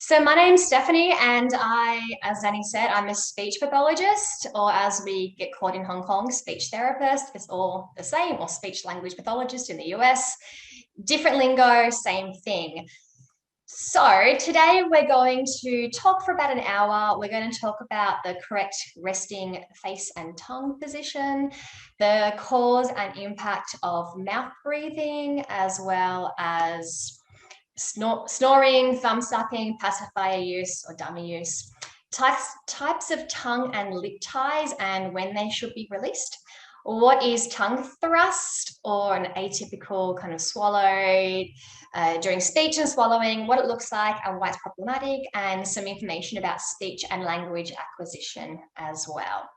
So my name's Stephanie, and as Danny said, I'm a speech pathologist, or as we get called in Hong Kong, speech therapist. It's all the same, or speech language pathologist in the US. Different lingo, same thing. So today we're going to talk for about an hour. We're going to talk about the correct resting face and tongue position, the cause and impact of mouth breathing, as well as snoring, thumb sucking, pacifier use or dummy use, types of tongue and lip ties and when they should be released. What is tongue thrust or an atypical kind of swallow during speech and swallowing, what it looks like and why it's problematic, and some information about speech and language acquisition as well.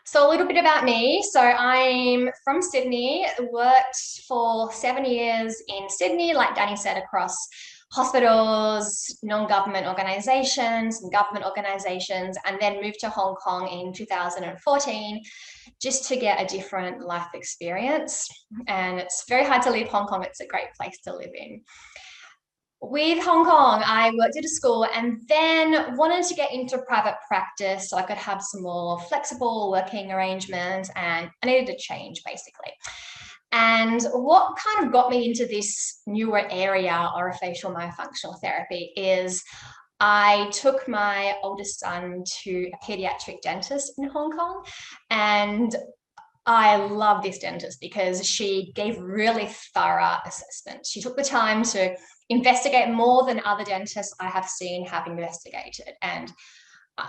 So a little bit about me. So I'm from Sydney, worked for 7 years in Sydney, like Danny said, across hospitals, non-government organizations and government organizations, and then moved to Hong Kong in 2014 just to get a different life experience. And it's very hard to leave Hong Kong. It's a great place to live in. With Hong Kong, I worked at a school and then wanted to get into private practice so I could have some more flexible working arrangements, and I needed a change basically. And what kind of got me into this newer area, orofacial myofunctional therapy, is I took my oldest son to a pediatric dentist in Hong Kong, and I love this dentist because she gave really thorough assessment. She took the time to investigate more than other dentists I have seen have investigated. And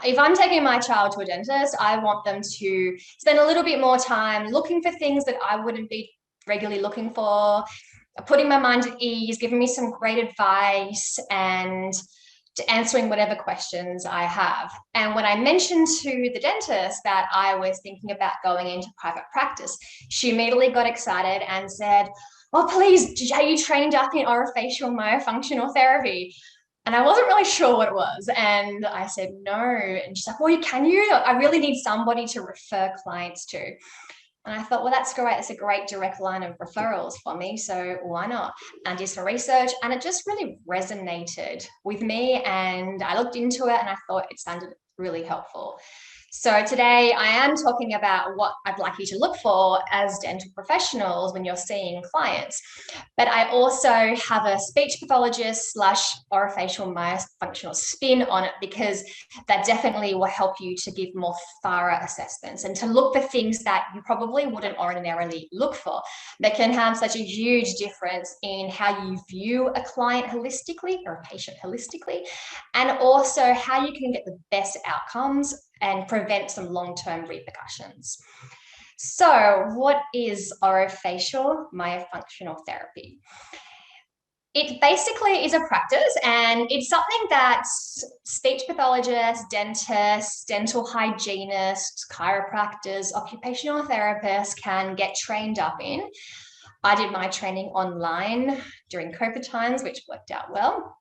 if I'm taking my child to a dentist, I want them to spend a little bit more time looking for things that I wouldn't be regularly looking for, putting my mind at ease, giving me some great advice, and to answering whatever questions I have. And when I mentioned to the dentist that I was thinking about going into private practice, she immediately got excited and said, "Oh, please, are you trained up in orofacial myofunctional therapy?" And I wasn't really sure what it was. And I said, "No." And she's like, "Well, can you? I really need somebody to refer clients to." And I thought, well, that's great. It's a great direct line of referrals for me. So why not? And I did some research and it just really resonated with me. And I looked into it and I thought it sounded really helpful. So today I am talking about what I'd like you to look for as dental professionals when you're seeing clients. But I also have a speech pathologist / orofacial myofunctional spin on it, because that definitely will help you to give more thorough assessments and to look for things that you probably wouldn't ordinarily look for, that can have such a huge difference in how you view a client holistically or a patient holistically, and also how you can get the best outcomes and prevent some long-term repercussions. So what is orofacial myofunctional therapy? It basically is a practice, and it's something that speech pathologists, dentists, dental hygienists, chiropractors, occupational therapists can get trained up in. I did my training online during COVID times, which worked out well.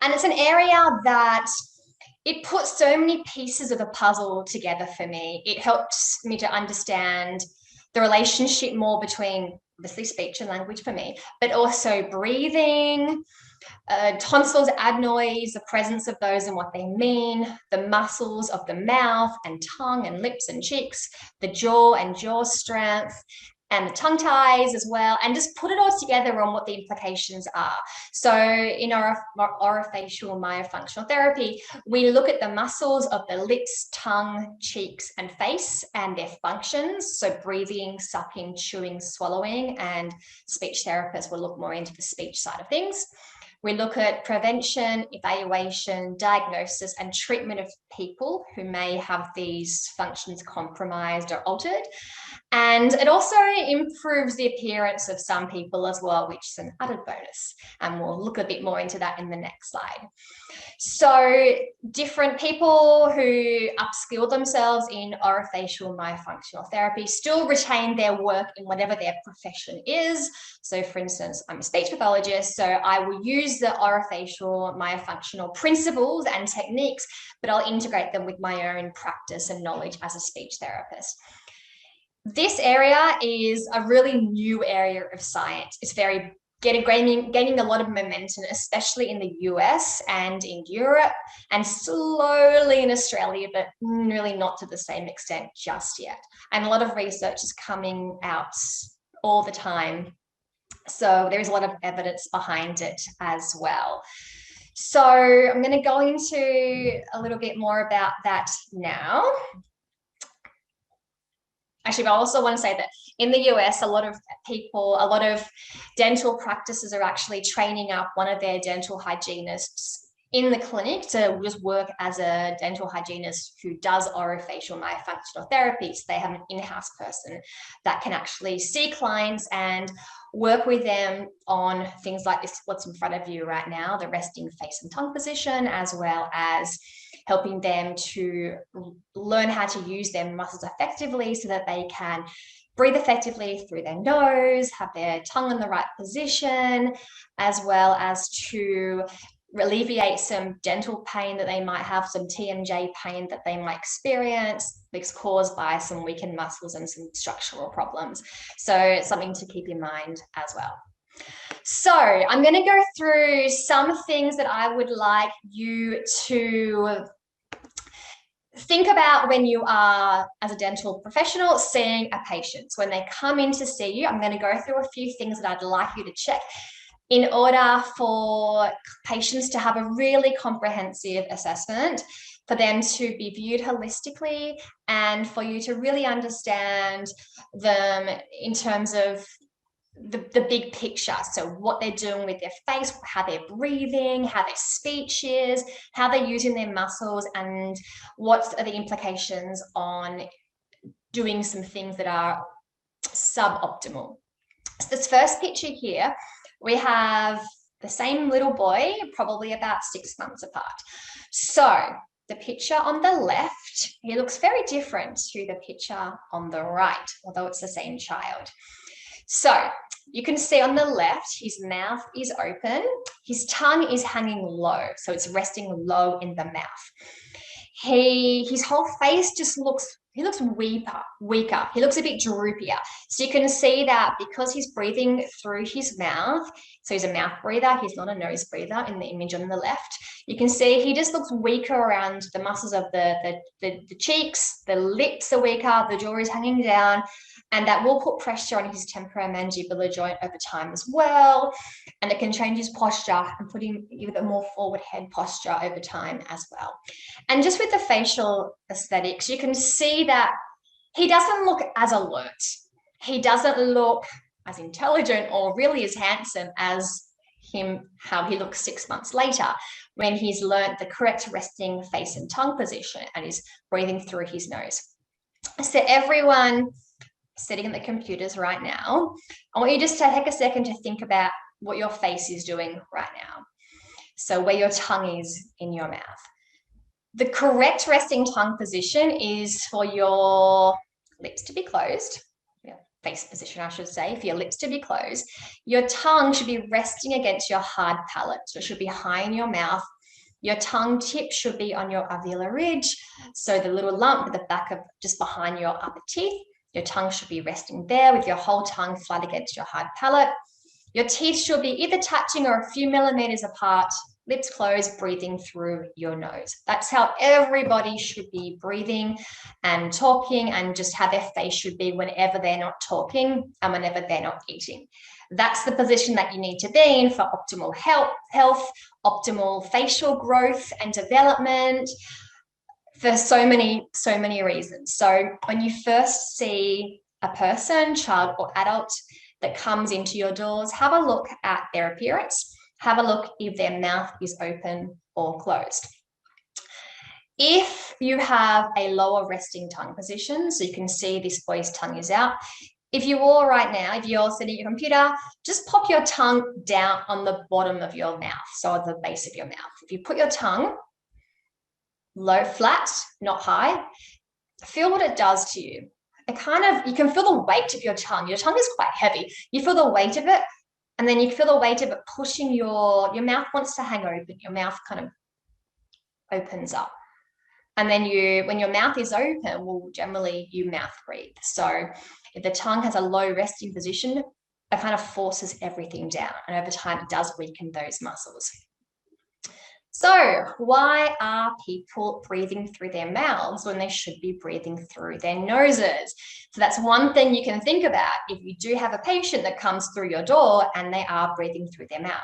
And it's an area that it puts so many pieces of the puzzle together for me. It helps me to understand the relationship more between obviously speech and language for me, but also breathing, tonsils, adenoids, the presence of those and what they mean, the muscles of the mouth and tongue and lips and cheeks, the jaw and jaw strength, and the tongue ties as well, and just put it all together on what the implications are. So in our orofacial myofunctional therapy, we look at the muscles of the lips, tongue, cheeks, and face and their functions. So breathing, sucking, chewing, swallowing, and speech therapists will look more into the speech side of things. We look at prevention, evaluation, diagnosis, and treatment of people who may have these functions compromised or altered. And it also improves the appearance of some people as well, which is an added bonus. And we'll look a bit more into that in the next slide. So different people who upskill themselves in orofacial myofunctional therapy still retain their work in whatever their profession is. So for instance, I'm a speech pathologist, so I will use the orofacial myofunctional principles and techniques, but I'll integrate them with my own practice and knowledge as a speech therapist. This area is a really new area of science. It's very gaining a lot of momentum, especially in the US and in Europe, and slowly in Australia, but really not to the same extent just yet. And a lot of research is coming out all the time. So there is a lot of evidence behind it as well. So I'm going to go into a little bit more about that now. Actually, I also want to say that in the US, a lot of dental practices are actually training up one of their dental hygienists in the clinic to just work as a dental hygienist who does orofacial myofunctional therapy. So they have an in-house person that can actually see clients and work with them on things like this, what's in front of you right now, the resting face and tongue position, as well as helping them to learn how to use their muscles effectively so that they can breathe effectively through their nose, have their tongue in the right position, as well as to alleviate some dental pain that they might have, some TMJ pain that they might experience, that's caused by some weakened muscles and some structural problems. So it's something to keep in mind as well. So I'm going to go through some things that I would like you to think about when you are, as a dental professional, seeing a patient. So when they come in to see you, I'm going to go through a few things that I'd like you to check in order for patients to have a really comprehensive assessment, for them to be viewed holistically, and for you to really understand them in terms of the big picture. So what they're doing with their face, how they're breathing, how their speech is, how they're using their muscles, and what are the implications on doing some things that are suboptimal. So this first picture here, we have the same little boy, probably about 6 months apart. So the picture on the left, he looks very different to the picture on the right, although it's the same child. So you can see on the left, his mouth is open, his tongue is hanging low, so it's resting low in the mouth. His whole face just looks weaker. He looks a bit droopier. So you can see that because he's breathing through his mouth, so he's a mouth breather, he's not a nose breather in the image on the left. You can see he just looks weaker around the muscles of the cheeks, the lips are weaker, the jaw is hanging down, and that will put pressure on his temporomandibular joint over time as well. And it can change his posture and put him with a more forward head posture over time as well. And just with the facial aesthetics, you can see that he doesn't look as alert. He doesn't look as intelligent or really as handsome as how he looks 6 months later, when he's learned the correct resting face and tongue position and is breathing through his nose. So everyone sitting at the computers right now, I want you just to take a second to think about what your face is doing right now. So where your tongue is in your mouth. The correct resting tongue position is for your lips to be closed, face position, I should say, for your lips to be closed. Your tongue should be resting against your hard palate. So it should be high in your mouth. Your tongue tip should be on your alveolar ridge. So the little lump at the back of just behind your upper teeth, your tongue should be resting there with your whole tongue flat against your hard palate. Your teeth should be either touching or a few millimeters apart, lips closed, breathing through your nose. That's how everybody should be breathing and talking, and just how their face should be whenever they're not talking and whenever they're not eating. That's the position that you need to be in for optimal health, optimal facial growth and development, for so many reasons. So when you first see a person, child or adult, that comes into your doors, have a look at their appearance. Have a look if their mouth is open or closed. If you have a lower resting tongue position, so you can see this boy's tongue is out. If you all right now, if you're sitting at your computer, just pop your tongue down on the bottom of your mouth, so at the base of your mouth. If you put your tongue low, flat, not high, feel what it does to you. You can feel the weight of your tongue. Your tongue is quite heavy. You feel the weight of it, and then you feel the weight of it pushing your mouth wants to hang open. Your mouth kind of opens up. And then when your mouth is open, well, generally you mouth breathe. So if the tongue has a low resting position, it kind of forces everything down, and over time it does weaken those muscles. So why are people breathing through their mouths when they should be breathing through their noses? So that's one thing you can think about if you do have a patient that comes through your door and they are breathing through their mouth.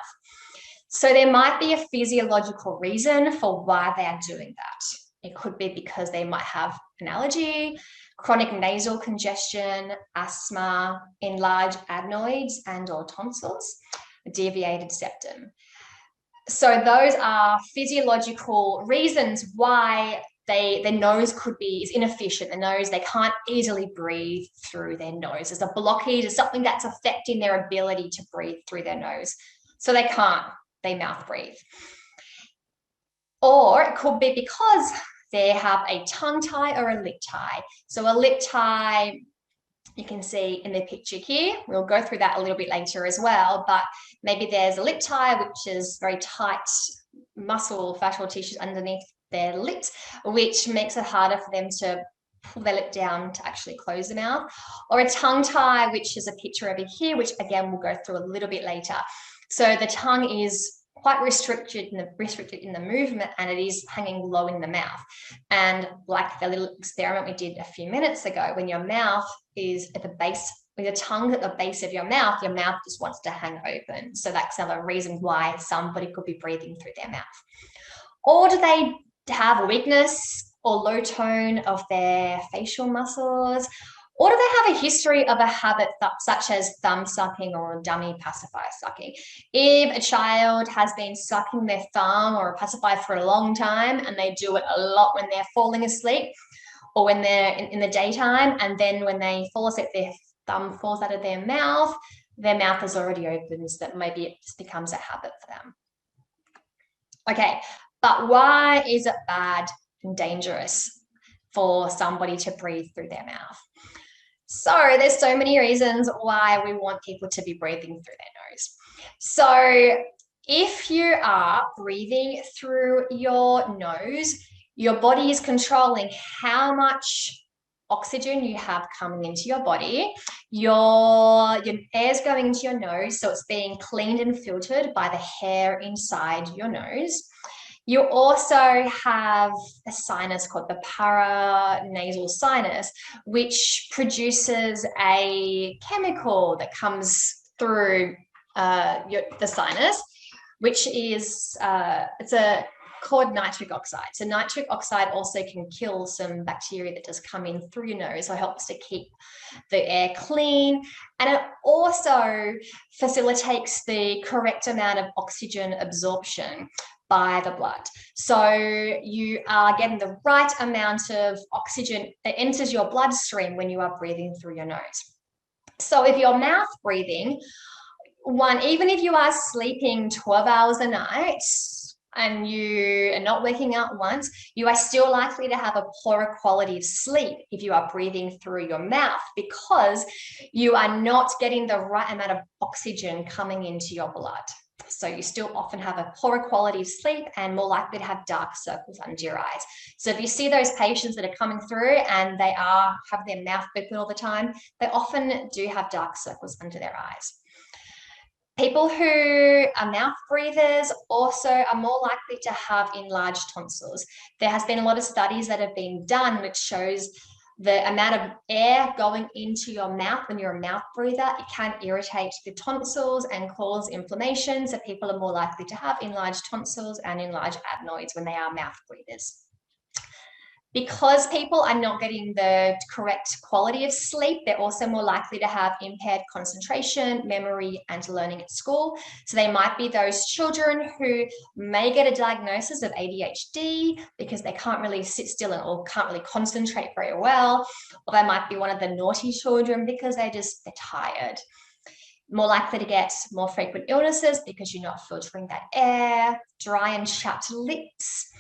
So there might be a physiological reason for why they are doing that. It could be because they might have an allergy, chronic nasal congestion, asthma, enlarged adenoids and or tonsils, a deviated septum. So those are physiological reasons why their nose is inefficient. The nose, they can't easily breathe through their nose. There's a blockage, there's something that's affecting their ability to breathe through their nose. So they mouth breathe. Or it could be because they have a tongue tie or a lip tie. So a lip tie, you can see in the picture here, we'll go through that a little bit later as well, but maybe there's a lip tie, which is very tight muscle, fascial tissues underneath their lips, which makes it harder for them to pull their lip down to actually close the mouth. Or a tongue tie, which is a picture over here, which again, we'll go through a little bit later. So the tongue is quite restricted in the movement, and it is hanging low in the mouth. And like the little experiment we did a few minutes ago, when your mouth is at the base, with your tongue at the base of your mouth just wants to hang open. So that's another reason why somebody could be breathing through their mouth. Or do they have weakness or low tone of their facial muscles? Or do they have a history of a habit such as thumb sucking or dummy pacifier sucking? If a child has been sucking their thumb or a pacifier for a long time, and they do it a lot when they're falling asleep or when they're in the daytime, and then when they fall asleep, their thumb falls out of their mouth is already open, so that maybe it just becomes a habit for them. Okay, but why is it bad and dangerous for somebody to breathe through their mouth? So there's so many reasons why we want people to be breathing through their nose. So if you are breathing through your nose, your body is controlling how much oxygen you have coming into your body. Your air is going into your nose, so it's being cleaned and filtered by the hair inside your nose. You also have a sinus called the paranasal sinus, which produces a chemical that comes through the sinus, which is called nitric oxide. So nitric oxide also can kill some bacteria that does come in through your nose, so it helps to keep the air clean. And it also facilitates the correct amount of oxygen absorption by the blood. So you are getting the right amount of oxygen that enters your bloodstream when you are breathing through your nose. So if you're mouth breathing, even if you are sleeping 12 hours a night and you are not waking up once, you are still likely to have a poorer quality of sleep if you are breathing through your mouth, because you are not getting the right amount of oxygen coming into your blood. So you still often have a poorer quality of sleep and more likely to have dark circles under your eyes. So if you see those patients that are coming through and they have their mouth open all the time, they often do have dark circles under their eyes. People who are mouth breathers also are more likely to have enlarged tonsils. There has been a lot of studies that have been done which shows the amount of air going into your mouth when you're a mouth breather, it can irritate the tonsils and cause inflammation. So people are more likely to have enlarged tonsils and enlarged adenoids when they are mouth breathers. Because people are not getting the correct quality of sleep, they're also more likely to have impaired concentration, memory, and learning at school. So they might be those children who may get a diagnosis of ADHD because they can't really sit still or can't really concentrate very well. Or they might be one of the naughty children because they're tired. More likely to get more frequent illnesses because you're not filtering that air, dry and chapped lips,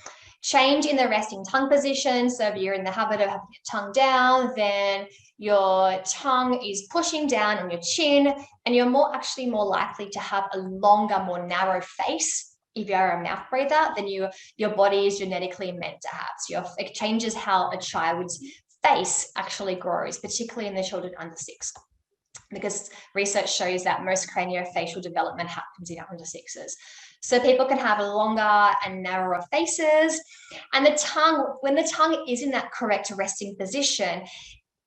change in the resting tongue position. So if you're in the habit of having your tongue down, then your tongue is pushing down on your chin, and you're actually more likely to have a longer, more narrow face if you're a mouth breather than your body is genetically meant to have. So it changes how a child's face actually grows, particularly in the children under 6. because research shows that most craniofacial development happens in under sixes. So people can have longer and narrower faces. And the tongue, when the tongue is in that correct resting position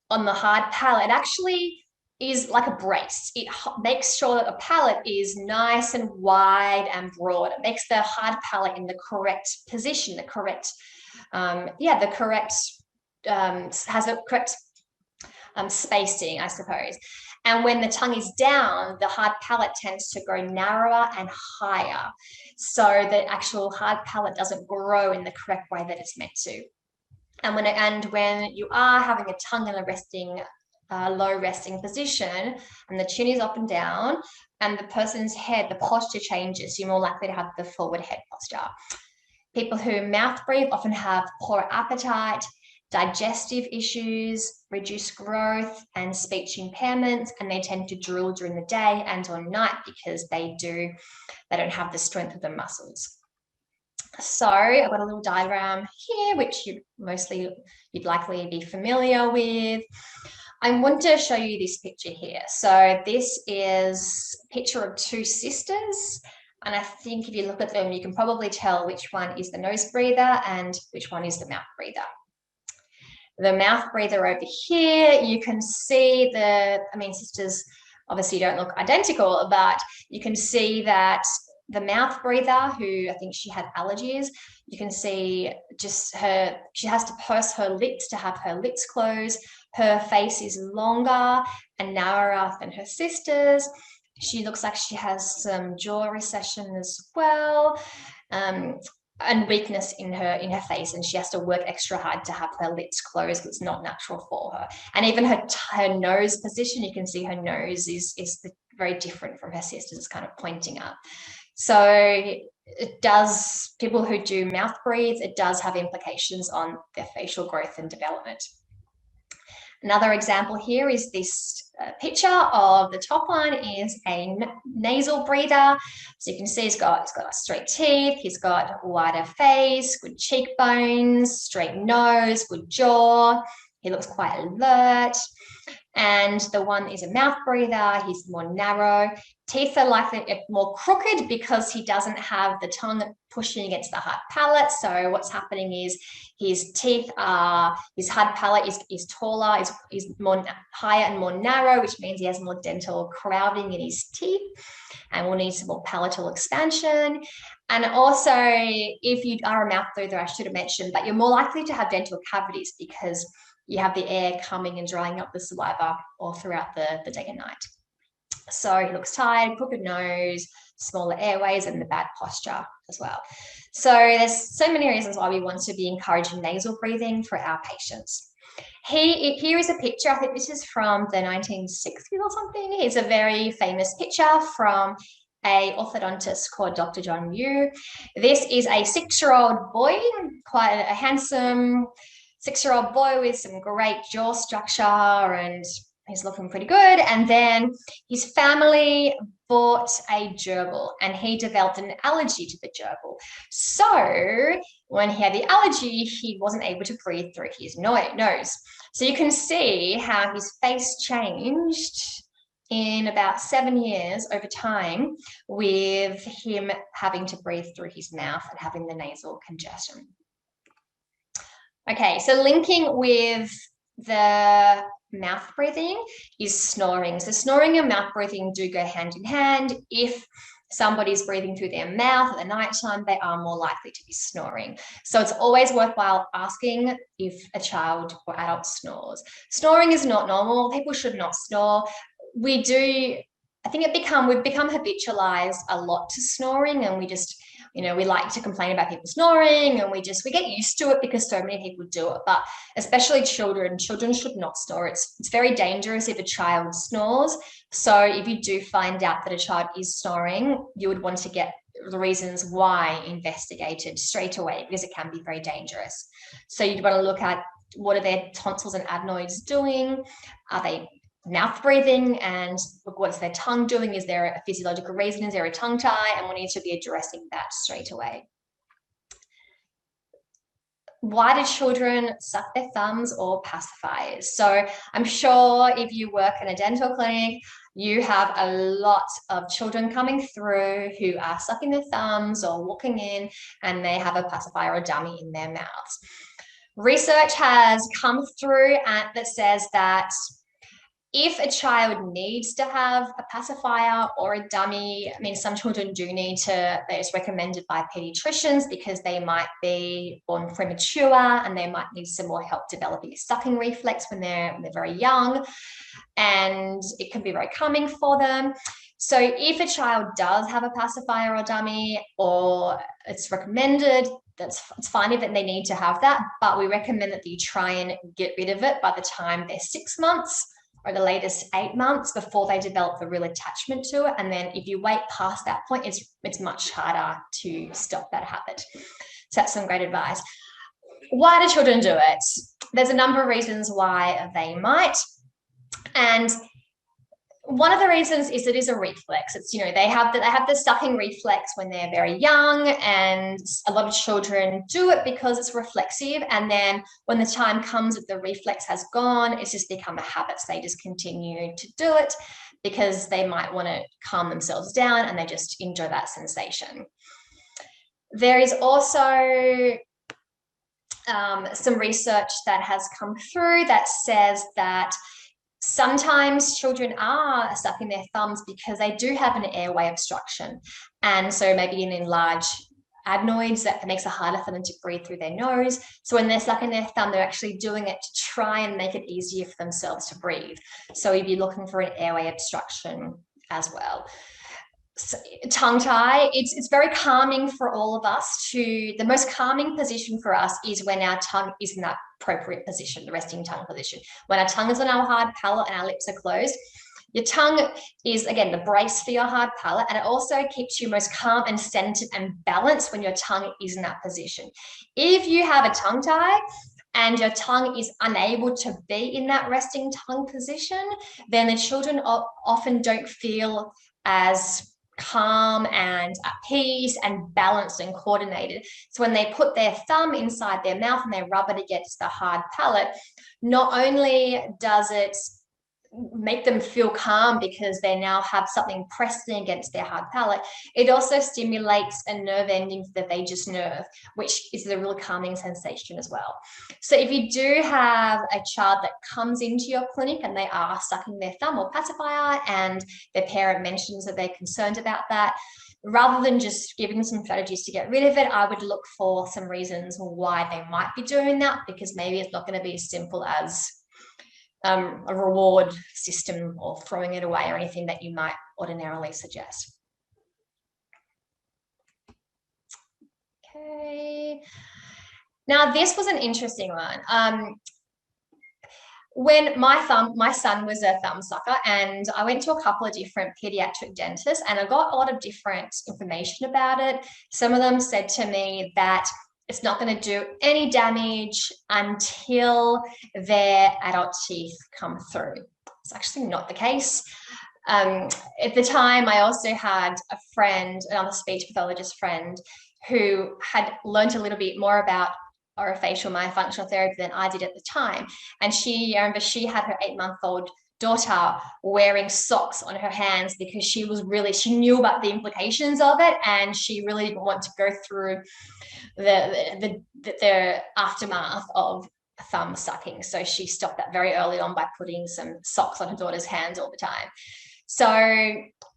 on the hard palate, it actually is like a brace. It makes sure that the palate is nice and wide and broad. It makes the hard palate in the correct position, the correct, has a correct spacing, I suppose. And when the tongue is down, the hard palate tends to grow narrower and higher. So the actual hard palate doesn't grow in the correct way that it's meant to. And when you are having a tongue in a resting, low resting position, and the chin is up and down, and the person's head, the posture changes, you're more likely to have the forward head posture. People who mouth breathe often have poor appetite, digestive issues, reduced growth, and speech impairments, and they tend to drool during the day and or night because they don't have the strength of the muscles. So I've got a little diagram here, which you'd likely be familiar with. I want to show you this picture here. So this is a picture of two sisters. And I think if you look at them, you can probably tell which one is the nose breather and which one is the mouth breather. The mouth breather over here, you can see sisters obviously don't look identical, but you can see that the mouth breather, who I think she had allergies, you can see just she has to purse her lips to have her lips closed. Her face is longer and narrower than her sister's. She looks like she has some jaw recession as well, and weakness in her face, and she has to work extra hard to have her lips closed because it's not natural for her. And even her nose position, you can see her nose is very different from her sister's. It's kind of pointing up. So people who do mouth breathe, it does have implications on their facial growth and development. Another example here is this picture of the top one is a nasal breather. So you can see he's got straight teeth, he's got a wider face, good cheekbones, straight nose, good jaw. He looks quite alert. And the one is a mouth breather, he's more narrow. Teeth are likely more crooked because he doesn't have the tongue pushing against the hard palate. So what's happening is his hard palate is taller, is more higher and more narrow, which means he has more dental crowding in his teeth and will need some more palatal expansion. And also, if you are a mouth breather, I should have mentioned that you're more likely to have dental cavities because you have the air coming and drying up the saliva all throughout the day and night. So he looks tired, crooked nose, smaller airways, and the bad posture as well. So there's so many reasons why we want to be encouraging nasal breathing for our patients. Here is a picture, I think this is from the 1960s or something. It's a very famous picture from an orthodontist called Dr. John Yu. This is a 6-year-old boy, quite a handsome 6-year-old boy with some great jaw structure, and he's looking pretty good. And then his family bought a gerbil and he developed an allergy to the gerbil. So when he had the allergy, he wasn't able to breathe through his nose. So you can see how his face changed in about 7 years over time with him having to breathe through his mouth and having the nasal congestion. Okay, so linking with the mouth breathing is snoring. So snoring and mouth breathing do go hand in hand. If somebody's breathing through their mouth at the nighttime, they are more likely to be snoring. So it's always worthwhile asking if a child or adult snores. Snoring is not normal. People should not snore. We've become habitualized a lot to snoring, and we just, we like to complain about people snoring, and we get used to it because so many people do it. But especially children should not snore. It's very dangerous if a child snores. So if you do find out that a child is snoring, you would want to get the reasons why investigated straight away, because it can be very dangerous. So you'd want to look at what are their tonsils and adenoids doing? Are they mouth breathing, and look, what's their tongue doing? Is there a physiological reason? Is there a tongue tie? And we need to be addressing that straight away. Why do children suck their thumbs or pacifiers? So I'm sure if you work in a dental clinic, you have a lot of children coming through who are sucking their thumbs or walking in and they have a pacifier or dummy in their mouths. Research has come through that says that if a child needs to have a pacifier or a dummy, I mean, some children do need to, it's recommended by pediatricians because they might be born premature and they might need some more help developing a sucking reflex when they're very young, and it can be very calming for them. So if a child does have a pacifier or dummy, or it's recommended, it's fine if they need to have that, but we recommend that you try and get rid of it by the time they're 6 months or the latest 8 months before they develop the real attachment to it. And then if you wait past that point, it's much harder to stop that habit. So that's some great advice. Why do children do it? There's a number of reasons why they might. And one of the reasons is it is a reflex. It's, you know, they have the sucking reflex when they're very young, and a lot of children do it because it's reflexive. And then when the time comes that the reflex has gone, it's just become a habit. So they just continue to do it because they might want to calm themselves down and they just enjoy that sensation. There is also some research that has come through that says that sometimes children are sucking their thumbs because they do have an airway obstruction. And so maybe an enlarged adenoids that makes it harder for them to breathe through their nose. So when they're sucking their thumb, they're actually doing it to try and make it easier for themselves to breathe. So you'd be looking for an airway obstruction as well. So, tongue tie, it's very calming for all of us. The most calming position for us is when our tongue is in that appropriate position, the resting tongue position. When our tongue is on our hard palate and our lips are closed, your tongue is, again, the brace for your hard palate, and it also keeps you most calm and centered and balanced when your tongue is in that position. If you have a tongue tie and your tongue is unable to be in that resting tongue position, then the children often don't feel as calm and at peace and balanced and coordinated. So when they put their thumb inside their mouth and they rub it against the hard palate, not only does it make them feel calm because they now have something pressing against their hard palate, it also stimulates a nerve ending, the vagus nerve, which is a real calming sensation as well. So if you do have a child that comes into your clinic and they are sucking their thumb or pacifier and their parent mentions that they're concerned about that, rather than just giving some strategies to get rid of it, I would look for some reasons why they might be doing that, because maybe it's not going to be as simple as a reward system or throwing it away or anything that you might ordinarily suggest. Okay. Now, this was an interesting one. When my son was a thumb sucker, and I went to a couple of different pediatric dentists and I got a lot of different information about it. Some of them said to me that it's not going to do any damage until their adult teeth come through. It's actually not the case. At the time, I also had a friend, another speech pathologist friend, who had learned a little bit more about orofacial myofunctional therapy than I did at the time. And I remember she had her 8-month-old daughter wearing socks on her hands because she knew about the implications of it, and she really didn't want to go through the aftermath of thumb sucking. So she stopped that very early on by putting some socks on her daughter's hands all the time. So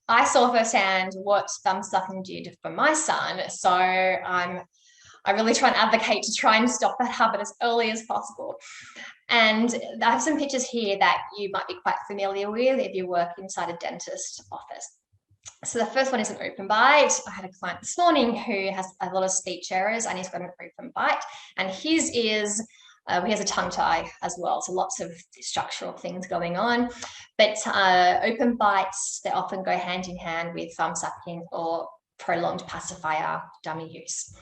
I saw firsthand what thumb sucking did for my son. So I really try and advocate to try and stop that habit as early as possible. And I have some pictures here that you might be quite familiar with if you work inside a dentist office. So the first one is an open bite. I had a client this morning who has a lot of speech errors and he's got an open bite, and his is he has a tongue tie as well, so lots of structural things going on. But open bites, they often go hand in hand with thumb sucking or prolonged pacifier dummy use.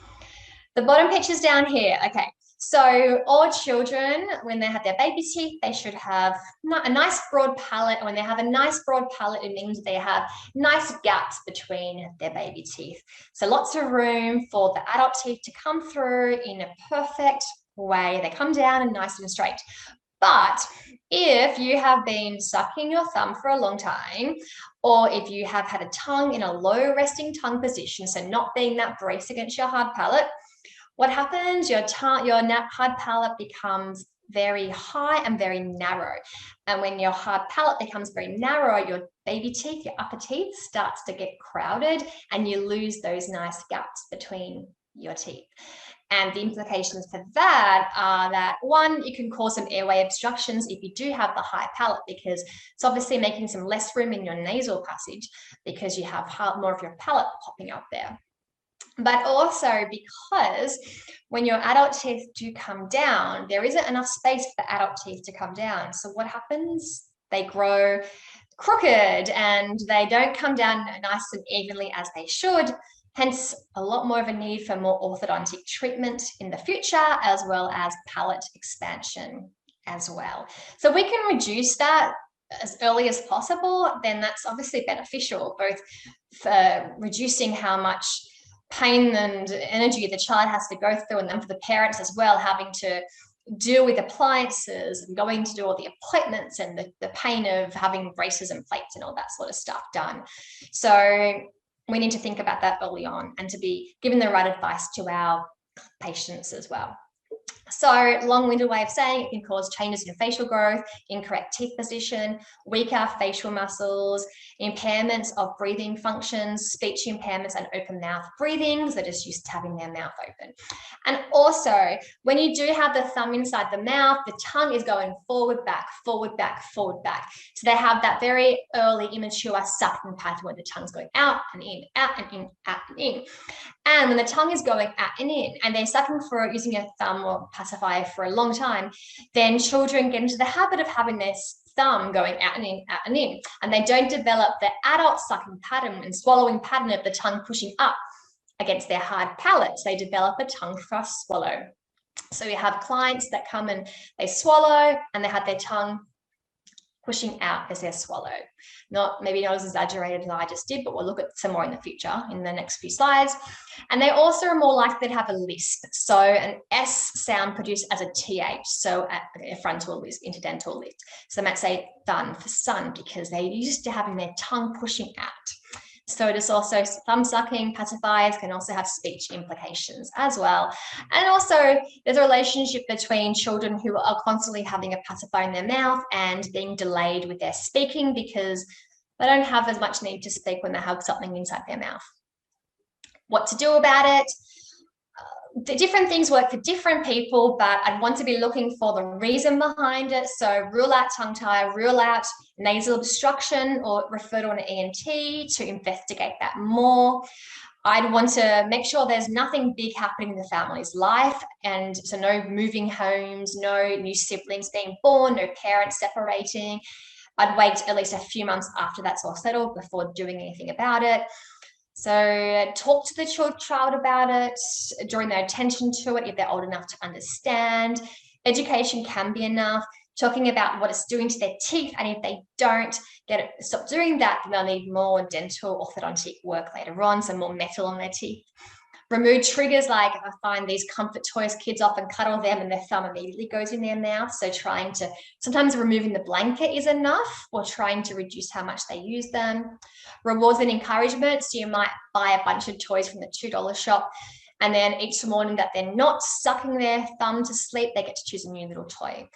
The bottom picture's down here. Okay, so all children, when they have their baby teeth, they should have a nice broad palate. And when they have a nice broad palate, it means they have nice gaps between their baby teeth. So lots of room for the adult teeth to come through in a perfect way. They come down and nice and straight. But if you have been sucking your thumb for a long time, or if you have had a tongue in a low resting tongue position, so not being that brace against your hard palate, what happens? Your hard palate becomes very high and very narrow. And when your hard palate becomes very narrow, your baby teeth, your upper teeth starts to get crowded and you lose those nice gaps between your teeth. And the implications for that are that, one, you can cause some airway obstructions if you do have the high palate, because it's obviously making some less room in your nasal passage because you have more of your palate popping up there. But also because when your adult teeth do come down, there isn't enough space for the adult teeth to come down. So what happens? They grow crooked and they don't come down nice and evenly as they should. Hence, a lot more of a need for more orthodontic treatment in the future, as well as palate expansion as well. So we can reduce that as early as possible, then that's obviously beneficial, both for reducing how much pain and energy the child has to go through, and then for the parents as well, having to deal with appliances and going to do all the appointments and the pain of having braces and plates and all that sort of stuff done. So we need to think about that early on and to be given the right advice to our patients as well. So long-winded way of saying it can cause changes in facial growth, incorrect teeth position, weaker facial muscles, impairments of breathing functions, speech impairments, and open mouth breathing. So they're just used to having their mouth open. And also, when you do have the thumb inside the mouth, the tongue is going forward, back, forward, back, forward, back. So they have that very early, immature sucking pattern where the tongue's going out and in, out and in, out and in. And when the tongue is going out and in, and they're sucking for using a thumb or pacifier for a long time, then children get into the habit of having their thumb going out and in, and they don't develop the adult sucking pattern and swallowing pattern of the tongue pushing up against their hard palates. They develop a tongue thrust swallow. So we have clients that come and they swallow and they have their tongue pushing out as they swallow. Maybe not as exaggerated as I just did, but we'll look at some more in the future in the next few slides. And they also are more likely to have a lisp. So an S sound produced as a TH, so a frontal lisp, interdental lisp. So they might say thun for sun because they're used to having their tongue pushing out. So it is also thumb sucking, pacifiers can also have speech implications as well. And also there's a relationship between children who are constantly having a pacifier in their mouth and being delayed with their speaking because they don't have as much need to speak when they have something inside their mouth. What to do about it? The different things work for different people, but I'd want to be looking for the reason behind it. So rule out tongue tie, rule out nasal obstruction, or refer to an ENT to investigate that more. I'd want to make sure there's nothing big happening in the family's life. And so no moving homes, no new siblings being born, no parents separating. I'd wait at least a few months after that's all settled before doing anything about it. So talk to the child about it, drawing their attention to it if they're old enough to understand. Education can be enough. Talking about what it's doing to their teeth, and if they don't stop doing that, then they'll need more dental orthodontic work later on, so more metal on their teeth. Remove triggers, like I find these comfort toys, kids often cuddle them and their thumb immediately goes in their mouth. So sometimes removing the blanket is enough, or trying to reduce how much they use them. Rewards and encouragement. So you might buy a bunch of toys from the $2 shop, and then each morning that they're not sucking their thumb to sleep, they get to choose a new little toy.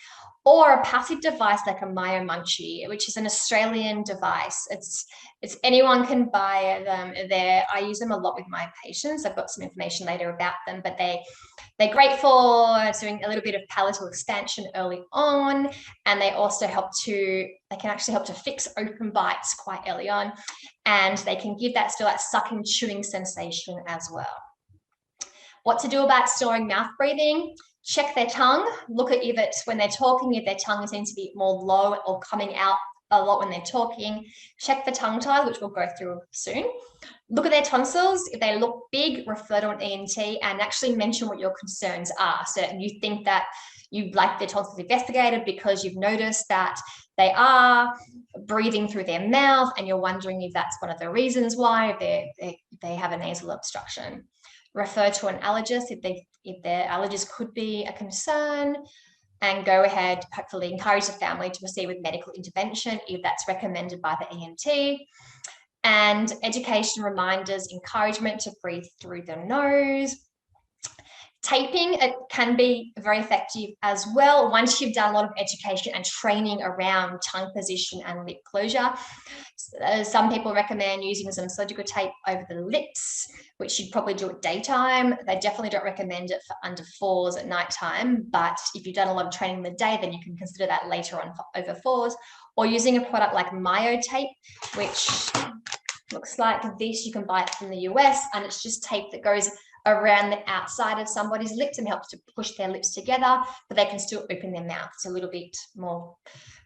Or a passive device like a Myo Munchie, which is an Australian device. It's anyone can buy them. I use them a lot with my patients. I've got some information later about them, but they're great for doing a little bit of palatal expansion early on, and they also can actually help to fix open bites quite early on, and they can give that still that sucking, chewing sensation as well. What to do about storing mouth breathing? Check their tongue. Look at when they're talking, if their tongue seems to be more low or coming out a lot when they're talking. Check the tongue tie, which we'll go through soon. Look at their tonsils. If they look big, refer to an ENT and actually mention what your concerns are. So you think that you'd like their tonsils investigated because you've noticed that they are breathing through their mouth and you're wondering if that's one of the reasons why they have a nasal obstruction. Refer to an allergist if their allergies could be a concern, and go ahead, hopefully encourage the family to proceed with medical intervention if that's recommended by the ENT. And education reminders, encouragement to breathe through the nose. Taping, it can be very effective as well once you've done a lot of education and training around tongue position and lip closure. Some people recommend using some surgical tape over the lips, which you'd probably do at daytime. They definitely don't recommend it for under 4s at nighttime, but if you've done a lot of training in the day, then you can consider that later on for over 4s, or using a product like Myo tape, which looks like this. You can buy it from the US, and it's just tape that goes around the outside of somebody's lips and helps to push their lips together, but they can still open their mouth. It's a little bit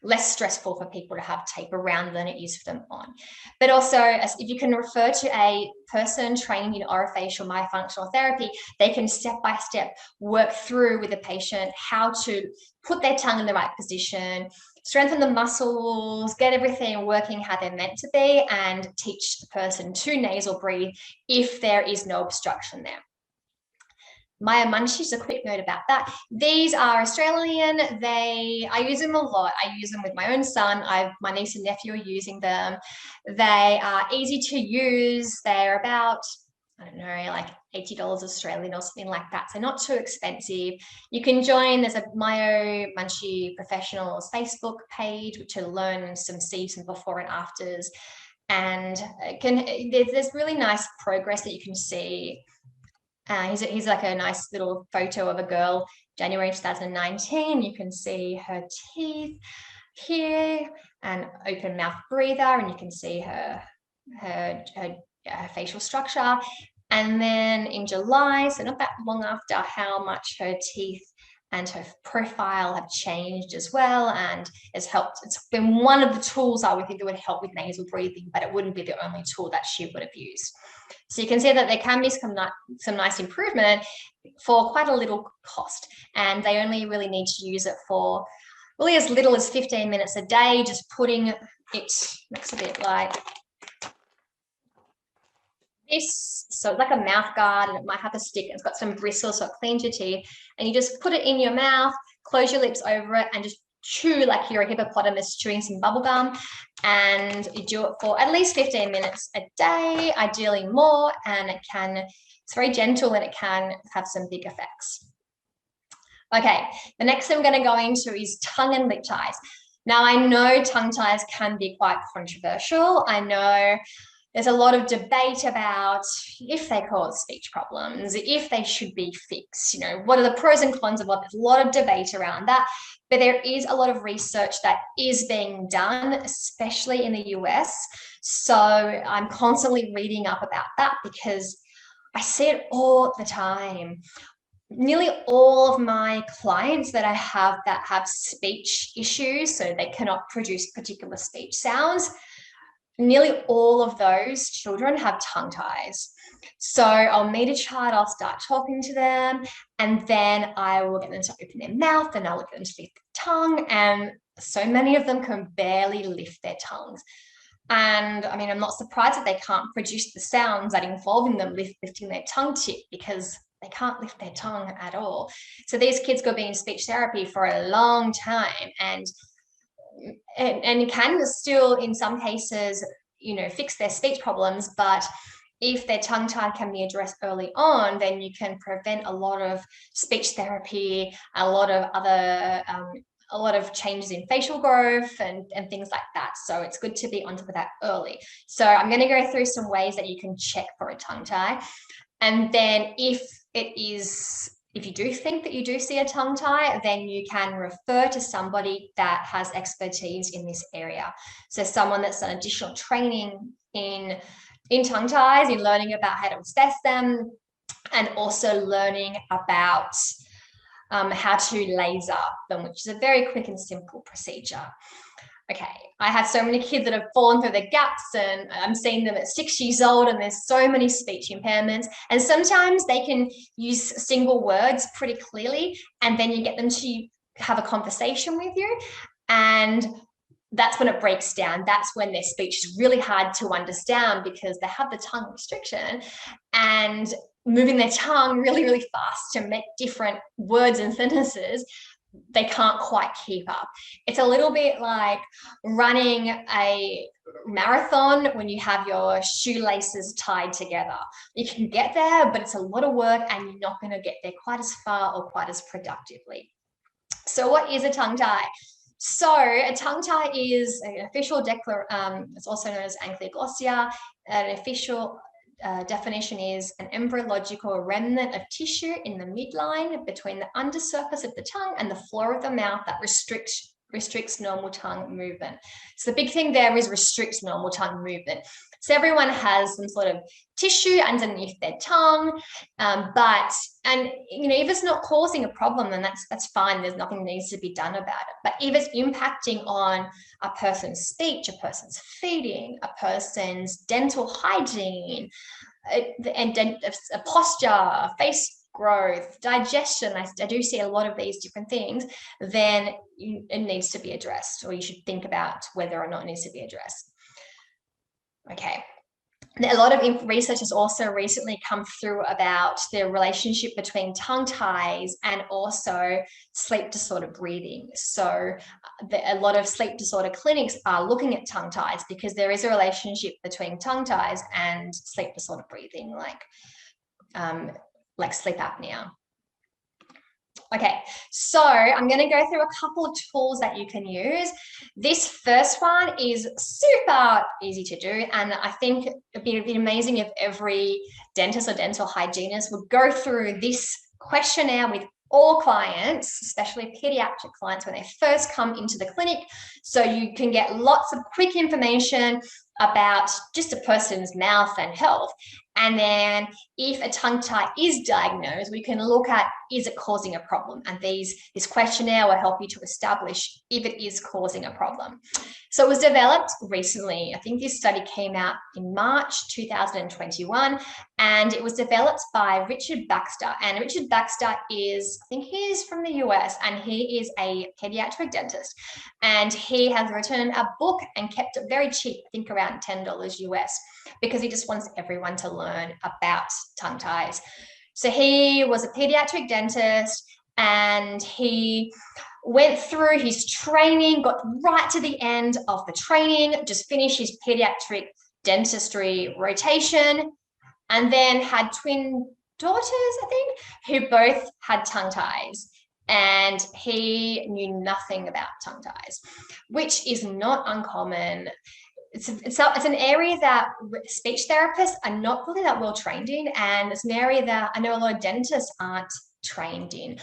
less stressful for people to have tape around than it is for them on. But also, if you can refer to a person trained in orofacial myofunctional therapy, they can step by step work through with the patient how to put their tongue in the right position, strengthen the muscles, get everything working how they're meant to be, and teach the person to nasal breathe if there is no obstruction there. Myo munchies, a quick note about that. These are Australian. I use them a lot. I use them with my own son. My niece and nephew are using them. They are easy to use. They're about, I don't know, like $80 Australian or something like that. So not too expensive. You can join, there's a Myo Munchie Professionals Facebook page to learn and see some before and afters. And there's really nice progress that you can see. Here's like a nice little photo of a girl, January 2019. You can see her teeth here and open mouth breather, and you can see her facial structure. And then in July, so not that long after, how much her teeth and her profile have changed as well, and it's helped. It's been one of the tools I would think that would help with nasal breathing, but it wouldn't be the only tool that she would have used. So you can see that there can be some nice improvement for quite a little cost, and they only really need to use it for really as little as 15 minutes a day, just putting it, looks a bit like this, so it's like a mouth guard, and it might have a stick, and it's got some bristles, so it cleans your teeth, and you just put it in your mouth, close your lips over it, and just chew like you're a hippopotamus chewing some bubble gum. And you do it for at least 15 minutes a day, ideally more, and it's very gentle and it can have some big effects. Okay, the next thing I'm going to go into is tongue and lip ties. Now, I know tongue ties can be quite controversial. I know there's a lot of debate about if they cause speech problems, if they should be fixed, what are the pros and cons of what? There's a lot of debate around that, but there is a lot of research that is being done, especially in the US. So I'm constantly reading up about that because I see it all the time. Nearly all of my clients that I have that have speech issues, so they cannot produce particular speech sounds, nearly all of those children have tongue ties. So I'll meet a child, I'll start talking to them, and then I will get them to open their mouth, and I'll get them to lift their tongue, and so many of them can barely lift their tongues. And I mean, I'm not surprised that they can't produce the sounds that involve them lifting their tongue tip, because they can't lift their tongue at all. So these kids could be in speech therapy for a long time, and can still, in some cases, fix their speech problems. But if their tongue tie can be addressed early on, then you can prevent a lot of speech therapy, a lot of changes in facial growth and things like that. So it's good to be on top of that early. So I'm going to go through some ways that you can check for a tongue tie. And then if you do think that you do see a tongue tie, then you can refer to somebody that has expertise in this area. So someone that's done additional training in tongue ties, in learning about how to assess them, and also learning about how to laser them, which is a very quick and simple procedure. Okay, I have so many kids that have fallen through the gaps, and I'm seeing them at 6 years old, and there's so many speech impairments. And sometimes they can use single words pretty clearly, and then you get them to have a conversation with you, and that's when it breaks down. That's when their speech is really hard to understand because they have the tongue restriction. And moving their tongue really, really fast to make different words and sentences, they can't quite keep up. It's a little bit like running a marathon when you have your shoelaces tied together. You can get there, but it's a lot of work and you're not going to get there quite as far or quite as productively. So what is a tongue tie? So a tongue tie is an official it's also known as ankyloglossia. An official definition is an embryological remnant of tissue in the midline between the undersurface of the tongue and the floor of the mouth that restricts normal tongue movement. So the big thing there is restricts normal tongue movement. So everyone has some sort of tissue underneath their tongue, and if it's not causing a problem, then that's fine. There's nothing that needs to be done about it. But if it's impacting on a person's speech, a person's feeding, a person's dental hygiene, and a posture, face growth, digestion, I do see a lot of these different things, then it needs to be addressed, or you should think about whether or not it needs to be addressed. Okay. A lot of research has also recently come through about the relationship between tongue ties and also sleep disorder breathing. So a lot of sleep disorder clinics are looking at tongue ties because there is a relationship between tongue ties and sleep disorder breathing, like sleep apnea. Okay, so I'm going to go through a couple of tools that you can use. This first one is super easy to do, and I think it'd be amazing if every dentist or dental hygienist would go through this questionnaire with all clients, especially pediatric clients, when they first come into the clinic, so you can get lots of quick information about just a person's mouth and health. And then if a tongue tie is diagnosed, we can look at, is it causing a problem? And this questionnaire will help you to establish if it is causing a problem. So it was developed recently. I think this study came out in March 2021, and it was developed by Richard Baxter. And Richard Baxter I think he's from the US, and he is a pediatric dentist. And he has written a book and kept it very cheap, I think around $10 US, because he just wants everyone to learn about tongue ties. So he was a pediatric dentist, and he went through his training, got right to the end of the training, just finished his pediatric dentistry rotation, and then had twin daughters, I think, who both had tongue ties. And he knew nothing about tongue ties, which is not uncommon. It's an area that speech therapists are not really that well trained in, and it's an area that I know a lot of dentists aren't trained in.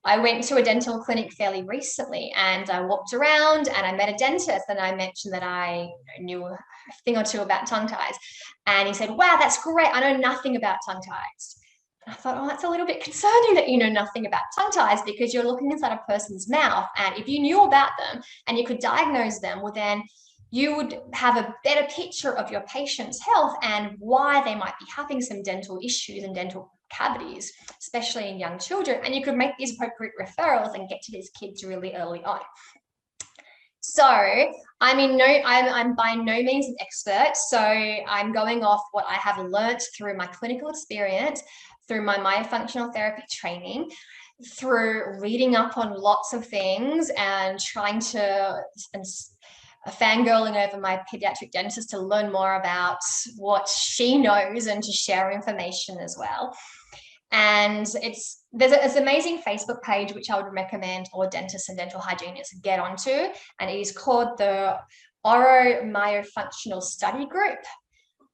I went to a dental clinic fairly recently, and I walked around and I met a dentist, and I mentioned that I knew a thing or two about tongue ties. And he said, "Wow, that's great. I know nothing about tongue ties." And I thought, oh, that's a little bit concerning that you know nothing about tongue ties, because you're looking inside a person's mouth. And if you knew about them and you could diagnose them, well, then you would have a better picture of your patient's health and why they might be having some dental issues and dental cavities, especially in young children. And you could make these appropriate referrals and get to these kids really early on. So I'm by no means an expert. So I'm going off what I have learnt through my clinical experience, through my myofunctional therapy training, through reading up on lots of things and trying to fangirling over my pediatric dentist to learn more about what she knows and to share information as well. And there's an amazing Facebook page which I would recommend all dentists and dental hygienists get onto, and it is called the Oromyofunctional Study Group.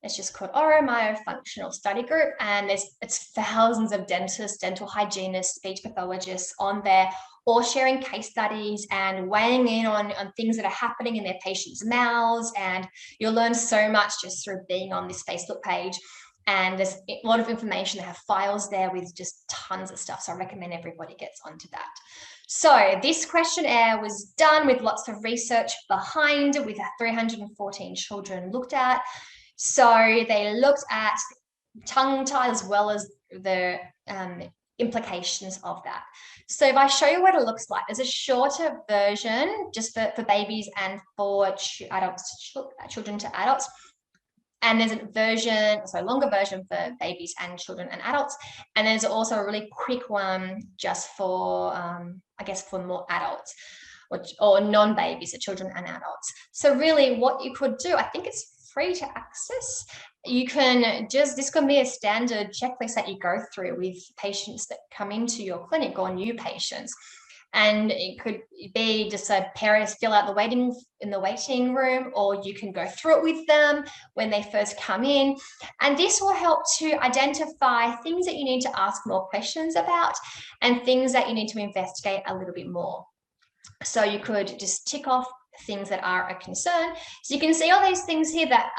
It's just called Oromyofunctional Study Group, and it's thousands of dentists, dental hygienists, speech pathologists on there, all sharing case studies and weighing in on things that are happening in their patients' mouths. And you'll learn so much just through being on this Facebook page. And there's a lot of information. They have files there with just tons of stuff. So I recommend everybody gets onto that. So this questionnaire was done with lots of research behind, with 314 children looked at. So they looked at tongue tie as well as the implications of that. So if I show you what it looks like, there's a shorter version just for babies and for adults, children to adults. And there's a version, so a longer version for babies and children and adults. And there's also a really quick one just for, I guess, for more adults or non-babies, so children and adults. So really what you could do, I think it's free to access. You can just, this can be a standard checklist that you go through with patients that come into your clinic or new patients. And it could be just a parents fill out the waiting room, or you can go through it with them when they first come in. And this will help to identify things that you need to ask more questions about and things that you need to investigate a little bit more. So you could just tick off things that are a concern. So you can see all these things here that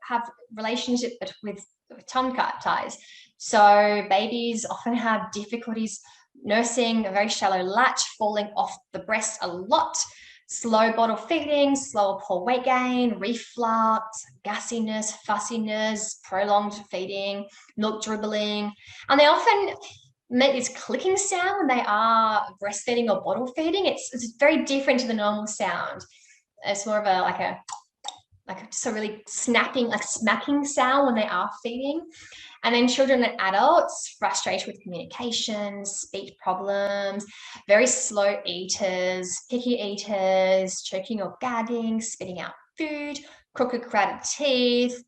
have relationship with tongue ties. So babies often have difficulties nursing, a very shallow latch, falling off the breast a lot, slow bottle feeding, slow or poor weight gain, reflux, gassiness, fussiness, prolonged feeding, milk dribbling. And they often make this clicking sound when they are breastfeeding or bottle feeding. It's very different to the normal sound. It's more of a just a really snapping, like smacking sound when they are feeding. And then children and adults, frustration with communication, speech problems, very slow eaters, picky eaters, choking or gagging, spitting out food, crooked crowded teeth.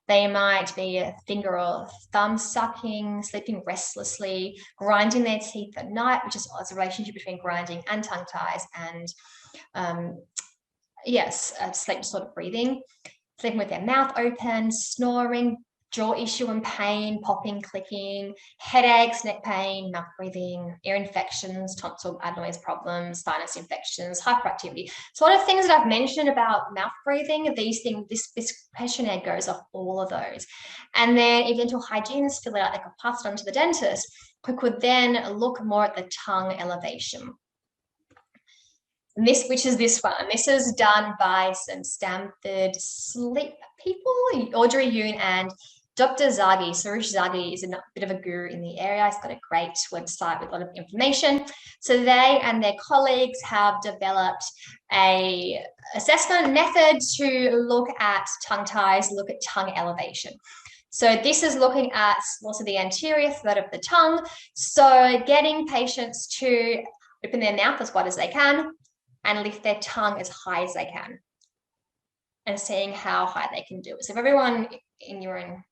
They might be a finger or thumb sucking, sleeping restlessly, grinding their teeth at night, which is a relationship between grinding and tongue ties, and sleep disordered breathing, sleeping with their mouth open, snoring, jaw issue and pain, popping, clicking, headaches, neck pain, mouth breathing, ear infections, tonsil adenoids problems, sinus infections, hyperactivity. So a lot of things that I've mentioned about mouth breathing, these things, this questionnaire goes off all of those. And then if dental hygienists fill it out, they could pass it on to the dentist, who could then look more at the tongue elevation. Which is this one. This is done by some Stanford sleep people, Audrey Yoon and Dr. Zagi. Suresh Zagi is a bit of a guru in the area. He's got a great website with a lot of information. So they and their colleagues have developed a assessment method to look at tongue ties, look at tongue elevation. So this is looking at also the anterior third of the tongue. So getting patients to open their mouth as wide as they can and lift their tongue as high as they can, and seeing how high they can do it. So if everyone in your own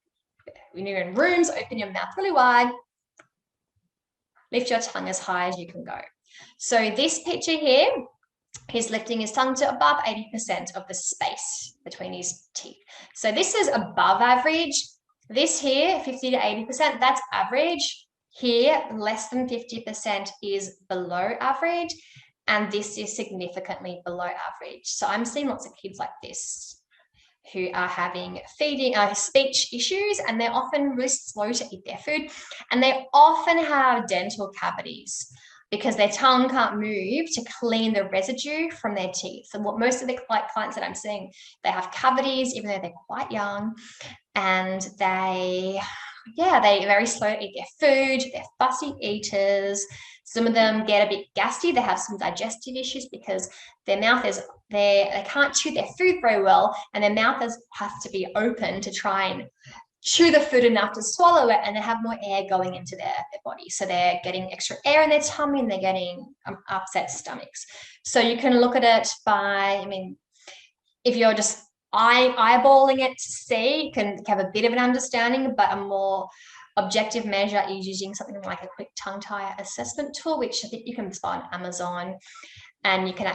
rooms, open your mouth really wide, lift your tongue as high as you can go. So this picture here, he's lifting his tongue to above 80% of the space between his teeth. So this is above average. This here, 50 to 80%, that's average. Here, less than 50% is below average. And this is significantly below average. So I'm seeing lots of kids like this who are having speech issues, and they're often really slow to eat their food. And they often have dental cavities because their tongue can't move to clean the residue from their teeth. So what most of the clients that I'm seeing, they have cavities, even though they're quite young, and they're very slow to eat their food, they're fussy eaters. Some of them get a bit gassy. They have some digestive issues because their mouth is, they can't chew their food very well, and their mouth has to be open to try and chew the food enough to swallow it, and they have more air going into their body. So they're getting extra air in their tummy, and they're getting upset stomachs. So you can look at it by, if you're just eyeballing it to see, you can have a bit of an understanding, but a more objective measure is using something like a quick tongue tie assessment tool, which I think you can find on Amazon. And you can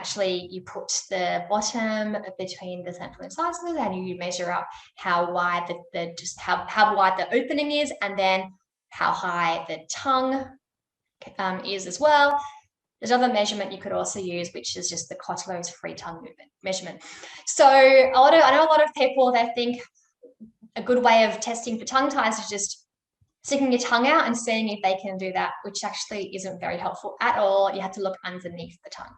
you put the bottom between the central incisors, and you measure up how wide how wide the opening is, and then how high the tongue is as well. There's another measurement you could also use, which is just the Cottelo's free tongue movement measurement. So I know a lot of people, they think a good way of testing for tongue ties is just sticking your tongue out and seeing if they can do that, which actually isn't very helpful at all. You have to look underneath the tongue.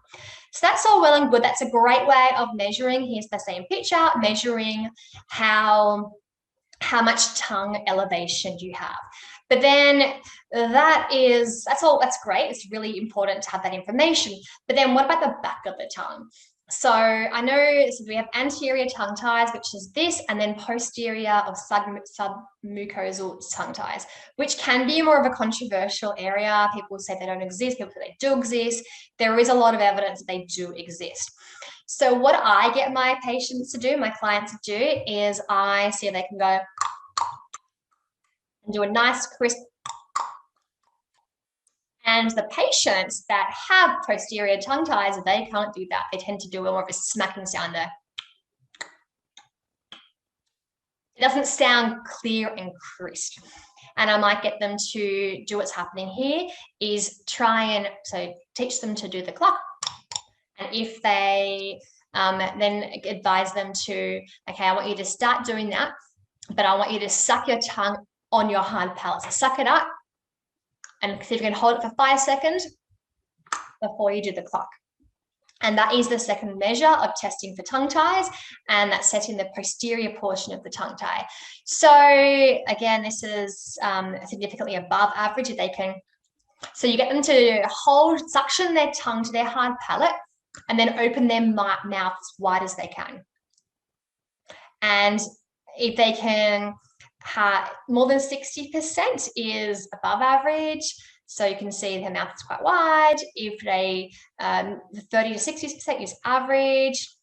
So that's all well and good. That's a great way of measuring. Here's the same picture, measuring how much tongue elevation you have. But then that's great. It's really important to have that information. But then what about the back of the tongue? So I know so we have anterior tongue ties, which is this, and then posterior of submucosal tongue ties, which can be more of a controversial area. People say they don't exist, people say they do exist. There is a lot of evidence that they do exist. So what I get my patients to do, my clients to do, is I see if they can go and do a nice crisp. And the patients that have posterior tongue ties, they can't do that. They tend to do more of a smacking sound there. It doesn't sound clear and crisp. And I might get them to do what's happening here is try and so teach them to do the clock. And if they then advise them to, okay, I want you to start doing that, but I want you to suck your tongue on your hard palate. So suck it up and see if you can hold it for 5 seconds before you do the clock. And that is the second measure of testing for tongue ties, and that's setting the posterior portion of the tongue tie. So again, this is significantly above average if they can. So you get them to suction their tongue to their hard palate and then open their mouth as wide as they can. And if they can, more than 60% is above average. So you can see their mouth is quite wide. If they 30 to 60% is average,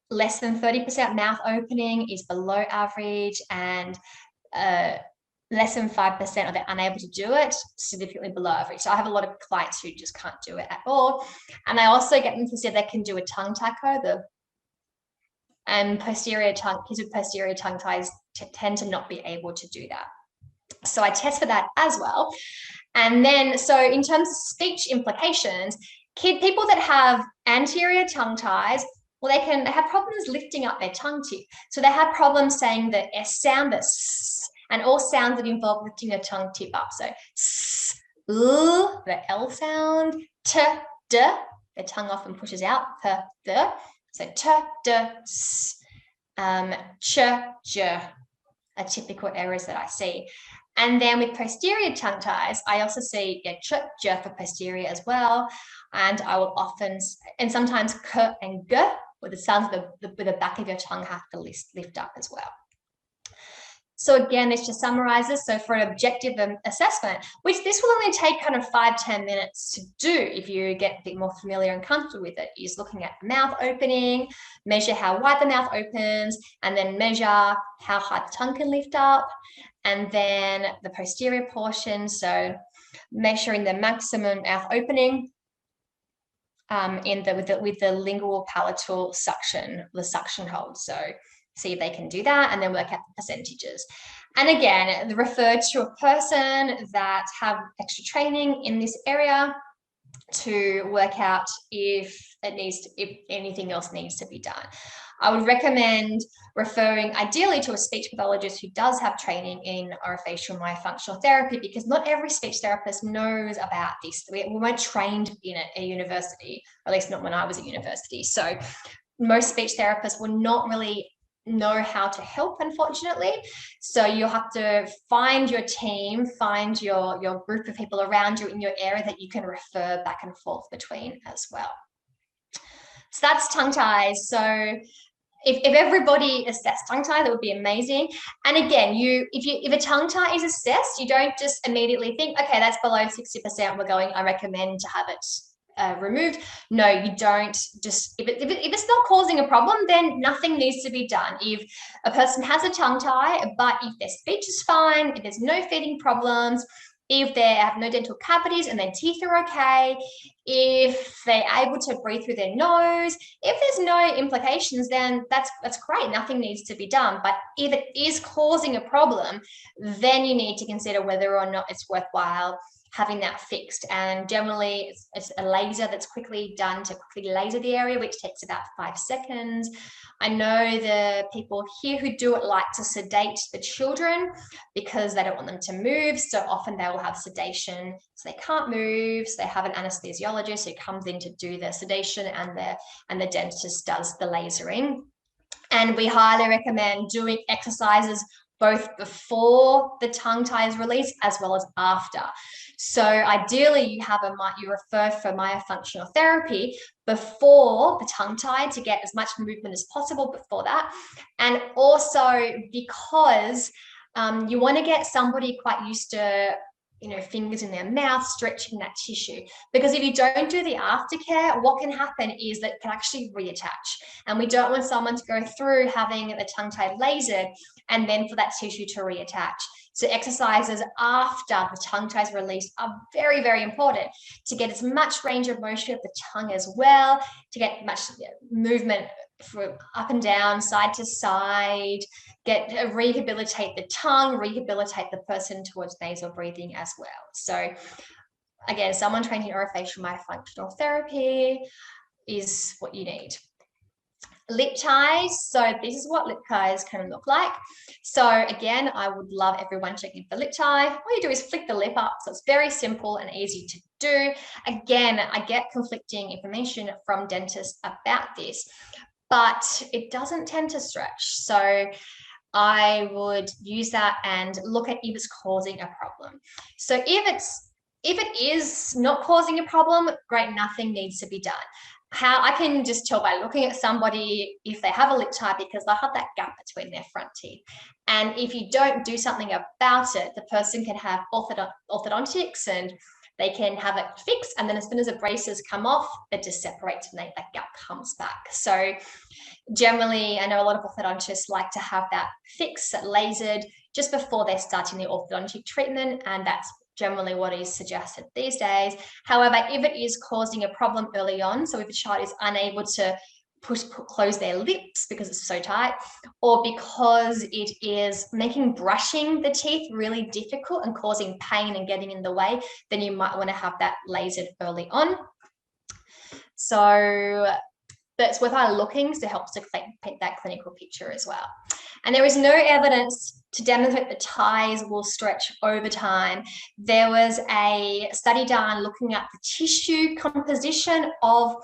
less than 30% mouth opening is below average, and less than 5% are they unable to do it, significantly below average. So I have a lot of clients who just can't do it at all. And I also get them to say they can do a tongue taco, and kids with posterior tongue ties tend to not be able to do that. So I test for that as well. And then, so in terms of speech implications, people that have anterior tongue ties, well, they have problems lifting up their tongue tip. So they have problems saying the S sound, the S, and all sounds that involve lifting the tongue tip up. So S, L, the L sound, T, D, the tongue often pushes out, P, D. So T, D, S, Ch, J are typical errors that I see. And then with posterior tongue ties, I also see ch, j for posterior as well. And I will often, and sometimes k and g, where the sounds with the back of your tongue have to lift up as well. So again, this just summarizes. So for an objective assessment, which this will only take kind of 5-10 minutes to do if you get a bit more familiar and comfortable with it, is looking at the mouth opening, measure how wide the mouth opens, and then measure how high the tongue can lift up, and then the posterior portion. So measuring the maximum mouth opening with the lingual palatal suction, the suction hold. So see if they can do that, and then work out the percentages. And again, refer to a person that have extra training in this area to work out if anything else needs to be done. I would recommend referring ideally to a speech pathologist who does have training in orofacial myofunctional therapy, because not every speech therapist knows about this. We weren't trained in it at university, or at least not when I was at university. So most speech therapists will not really know how to help, unfortunately. So you'll have to find your team, find your group of people around you in your area that you can refer back and forth between as well. So that's tongue ties. So if everybody assessed tongue tie, that would be amazing. And again, if a tongue tie is assessed, you don't just immediately think, okay, that's below 60%, I recommend to have it removed. No, you don't. Just if it's not causing a problem, then nothing needs to be done. If a person has a tongue tie, but if their speech is fine, if there's no feeding problems, if they have no dental cavities and their teeth are okay, if they're able to breathe through their nose, if there's no implications, then that's great. Nothing needs to be done. But if it is causing a problem, then you need to consider whether or not it's worthwhile having that fixed. And generally it's a laser that's quickly done to quickly laser the area, which takes about 5 seconds. I know the people here who do it like to sedate the children because they don't want them to move. So often they will have sedation, so they can't move. So they have an anesthesiologist who comes in to do the sedation, and the dentist does the lasering. And we highly recommend doing exercises both before the tongue tie is released as well as after. So ideally you refer for myofunctional therapy before the tongue tie to get as much movement as possible before that. And also because you want to get somebody quite used to, fingers in their mouth, stretching that tissue. Because if you don't do the aftercare, what can happen is that it can actually reattach. And we don't want someone to go through having the tongue tie lasered and then for that tissue to reattach. So exercises after the tongue tie is released are very, very important to get as much range of motion of the tongue as well, to get much movement from up and down, side to side, rehabilitate the tongue, rehabilitate the person towards nasal breathing as well. So again, someone trained in orofacial myofunctional therapy is what you need. Lip ties. So this is what lip ties can look like. So again, I would love everyone checking for lip tie. All you do is flick the lip up. So it's very simple and easy to do. Again, I get conflicting information from dentists about this, but it doesn't tend to stretch. So I would use that and look at if it's causing a problem. So if it is not causing a problem, great, nothing needs to be done. How I can just tell by looking at somebody if they have a lip tie, because they have that gap between their front teeth. And if you don't do something about it, the person can have orthodontics and they can have it fixed. And then as soon as the braces come off, it just separates and that gap comes back. So generally, I know a lot of orthodontists like to have that fixed, lasered, just before they're starting the orthodontic treatment. And that's generally what is suggested these days. However, if it is causing a problem early on, so if a child is unable to close their lips because it's so tight, or because it is making brushing the teeth really difficult and causing pain and getting in the way, then you might want to have that lasered early on. So that's worth our looking to help to paint that clinical picture as well. And there is no evidence to demonstrate the ties will stretch over time. There was a study done looking at the tissue composition of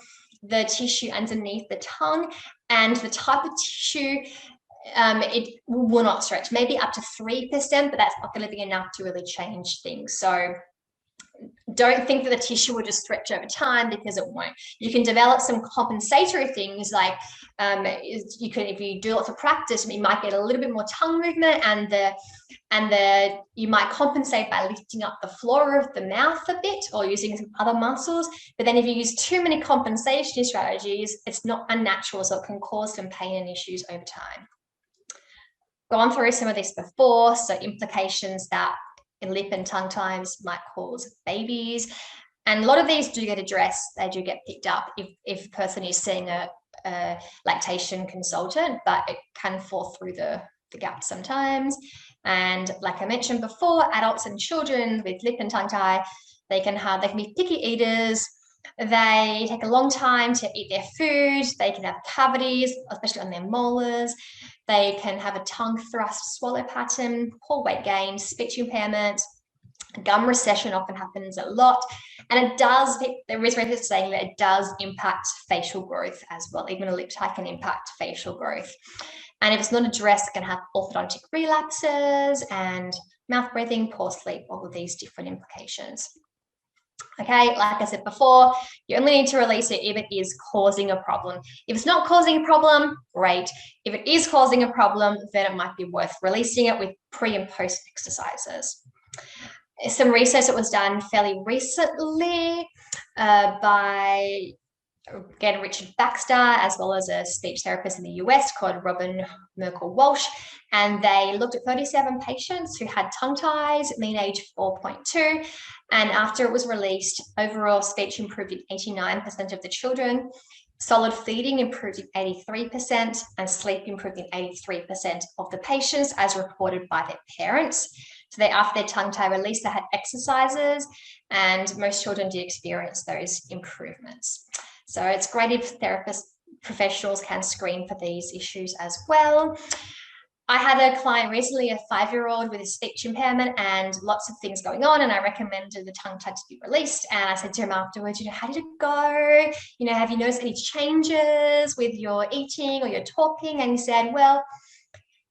the tissue underneath the tongue, and the type of tissue, it will not stretch, maybe up to 3%, but that's not going to be enough to really change things. So don't think that the tissue will just stretch over time, because it won't. You can develop some compensatory things like if you do lots of practice, you might get a little bit more tongue movement, and you might compensate by lifting up the floor of the mouth a bit or using some other muscles. But then if you use too many compensation strategies, it's not unnatural, so it can cause some pain and issues over time. Gone through some of this before, so implications that lip and tongue ties might cause babies. And a lot of these do get addressed. They do get picked up if a person is seeing a lactation consultant, but it can fall through the gap sometimes. And like I mentioned before, adults and children with lip and tongue tie, they can be picky eaters. They take a long time to eat their food. They can have cavities, especially on their molars. They can have a tongue thrust swallow pattern, poor weight gain, speech impairment. Gum recession often happens a lot. And there is research saying that it does impact facial growth as well. Even a lip tie can impact facial growth. And if it's not addressed, it can have orthodontic relapses and mouth breathing, poor sleep, all of these different implications. Okay, like I said before, you only need to release it if it is causing a problem. If it's not causing a problem, great. If it is causing a problem, then it might be worth releasing it with pre and post exercises. Some research that was done fairly recently by again, Richard Baxter, as well as a speech therapist in the US called Robin Merkel Walsh. And they looked at 37 patients who had tongue ties, mean age 4.2. And after it was released, overall speech improved in 89% of the children. Solid feeding improved in 83%, and sleep improved in 83% of the patients, as reported by their parents. So after their tongue tie release, they had exercises, and most children did experience those improvements. So it's great if professionals can screen for these issues as well. I had a client recently, a 5-year-old with a speech impairment and lots of things going on, and I recommended the tongue tie to be released. And I said to him afterwards, how did it go? Have you noticed any changes with your eating or your talking? And he said, well,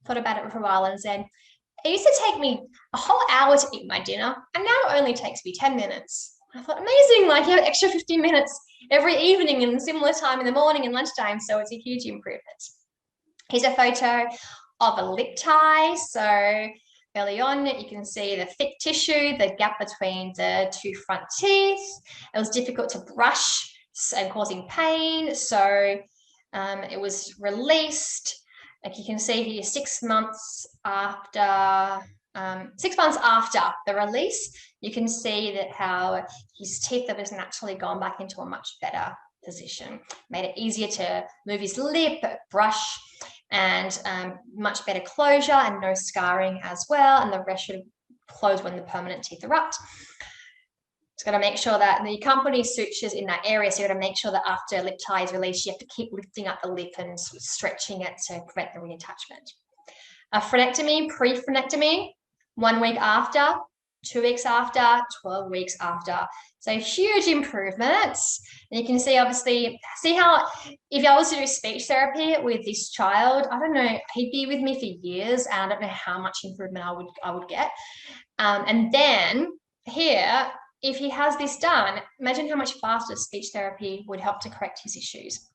thought about it for a while and said, It used to take me a whole hour to eat my dinner, and now it only takes me 10 minutes. I thought, amazing, like you have extra 15 minutes every evening and similar time in the morning and lunchtime. So it's a huge improvement. Here's a photo of a lip tie. So early on, you can see the thick tissue, the gap between the two front teeth. It was difficult to brush and causing pain. So it was released. Like you can see here, 6 months after 6 months after the release, you can see that how his teeth have just naturally gone back into a much better position. Made it easier to move his lip, brush, and much better closure and no scarring as well. And the rest should close when the permanent teeth erupt. It's got to make sure that the accompanying sutures in that area. So you got to make sure that after lip tie is released, you have to keep lifting up the lip and stretching it to prevent the reattachment. A frenectomy, pre-frenectomy, 1 week after, 2 weeks after, 12 weeks after. So huge improvements. And you can see, obviously, see how if I was to do speech therapy with this child, I don't know, he'd be with me for years, and I don't know how much improvement I would get. And then here, if he has this done, imagine how much faster speech therapy would help to correct his issues.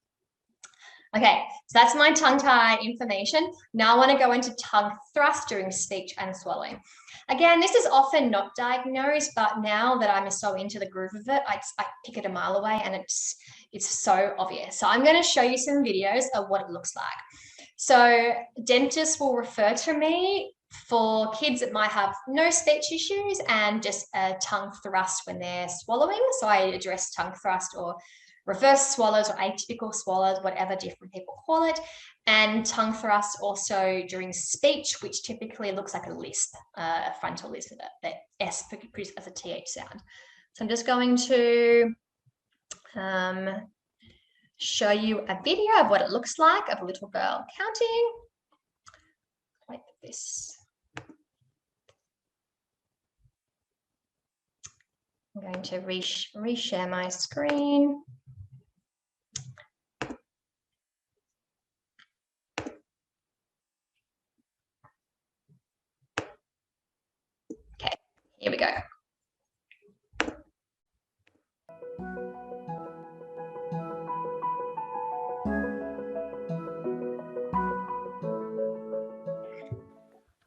Okay, so that's my tongue tie information. Now I want to go into tongue thrust during speech and swallowing. Again, this is often not diagnosed, but now that I'm so into the groove of it, I pick it a mile away, and it's so obvious. So I'm going to show you some videos of what it looks like. So dentists will refer to me for kids that might have no speech issues and just a tongue thrust when they're swallowing. So I address tongue thrust or reverse swallows or atypical swallows, whatever different people call it, and tongue thrust also during speech, which typically looks like a lisp, a frontal lisp, that S produced as a TH sound. So I'm just going to show you a video of what it looks like of a little girl counting. Wait for this. I'm going to reshare my screen. Okay, here we go.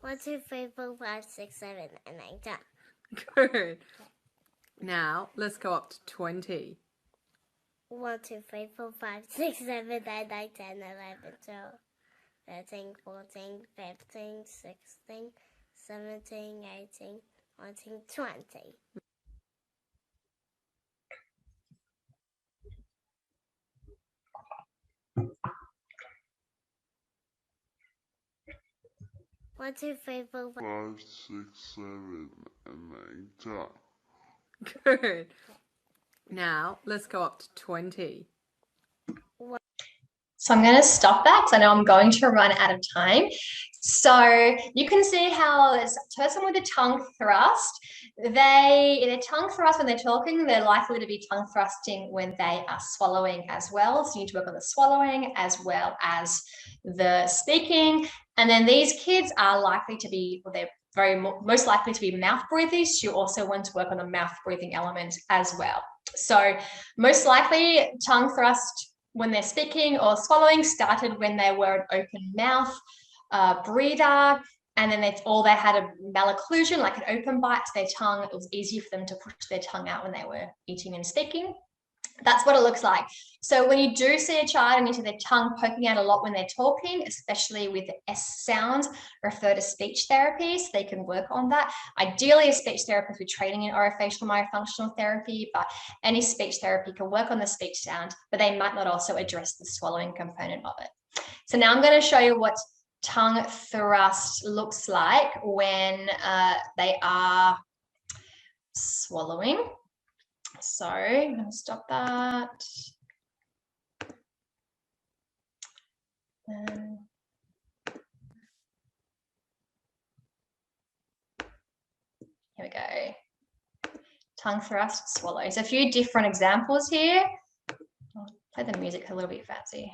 One, 2, 3, 4, 5, 6, 7, and 8, 10. Good. Now let's go up to 20. 1, 2, 3, 4, 5, 6, 7, 8, 9, 10, 11, 12, 13, 14, 15, 16, 17, 18, 19, 20. One, 2, 3, 4, 5, 6, 7, and 8. Good. Now let's go up to 20. So I'm going to stop that because I know I'm going to run out of time. So you can see how this person with a tongue thrust, their tongue thrust when they're talking, they're likely to be tongue thrusting when they are swallowing as well. So you need to work on the swallowing as well as the speaking. And then these kids are likely to be, well, they're most likely to be mouth breathers. You also want to work on the mouth breathing element as well. So most likely tongue thrust when they're speaking or swallowing started when they were an open mouth breather, and then they had a malocclusion, like an open bite to their tongue. It was easier for them to push their tongue out when they were eating and speaking. That's what it looks like. So when you do see a child and you see their tongue poking out a lot when they're talking, especially with the S sound, refer to speech therapy so they can work on that. Ideally, a speech therapist with training in orofacial myofunctional therapy, but any speech therapy can work on the speech sound, but they might not also address the swallowing component of it. So now I'm going to show you what tongue thrust looks like when they are swallowing. So I'm going to stop that. Here we go. Tongue thrust, swallows. A few different examples here. I'll play the music a little bit fancy.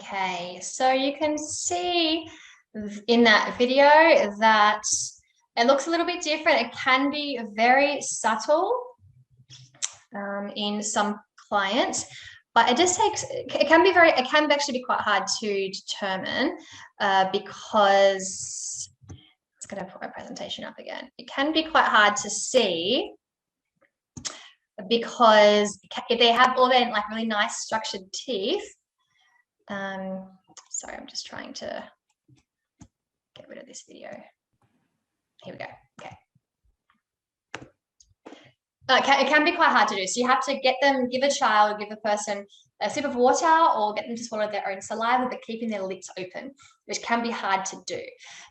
Okay, so you can see in that video that it looks a little bit different. It can be very subtle in some clients, but it just takes, it can actually be quite hard to determine because it's going to put my presentation up again. It can be quite hard to see because if they have all their like really nice structured teeth, sorry, I'm just trying to get rid of this video. Here we go. Okay. It can be quite hard to do. So you have to give a child, give a person a sip of water or get them to swallow their own saliva, but keeping their lips open, which can be hard to do.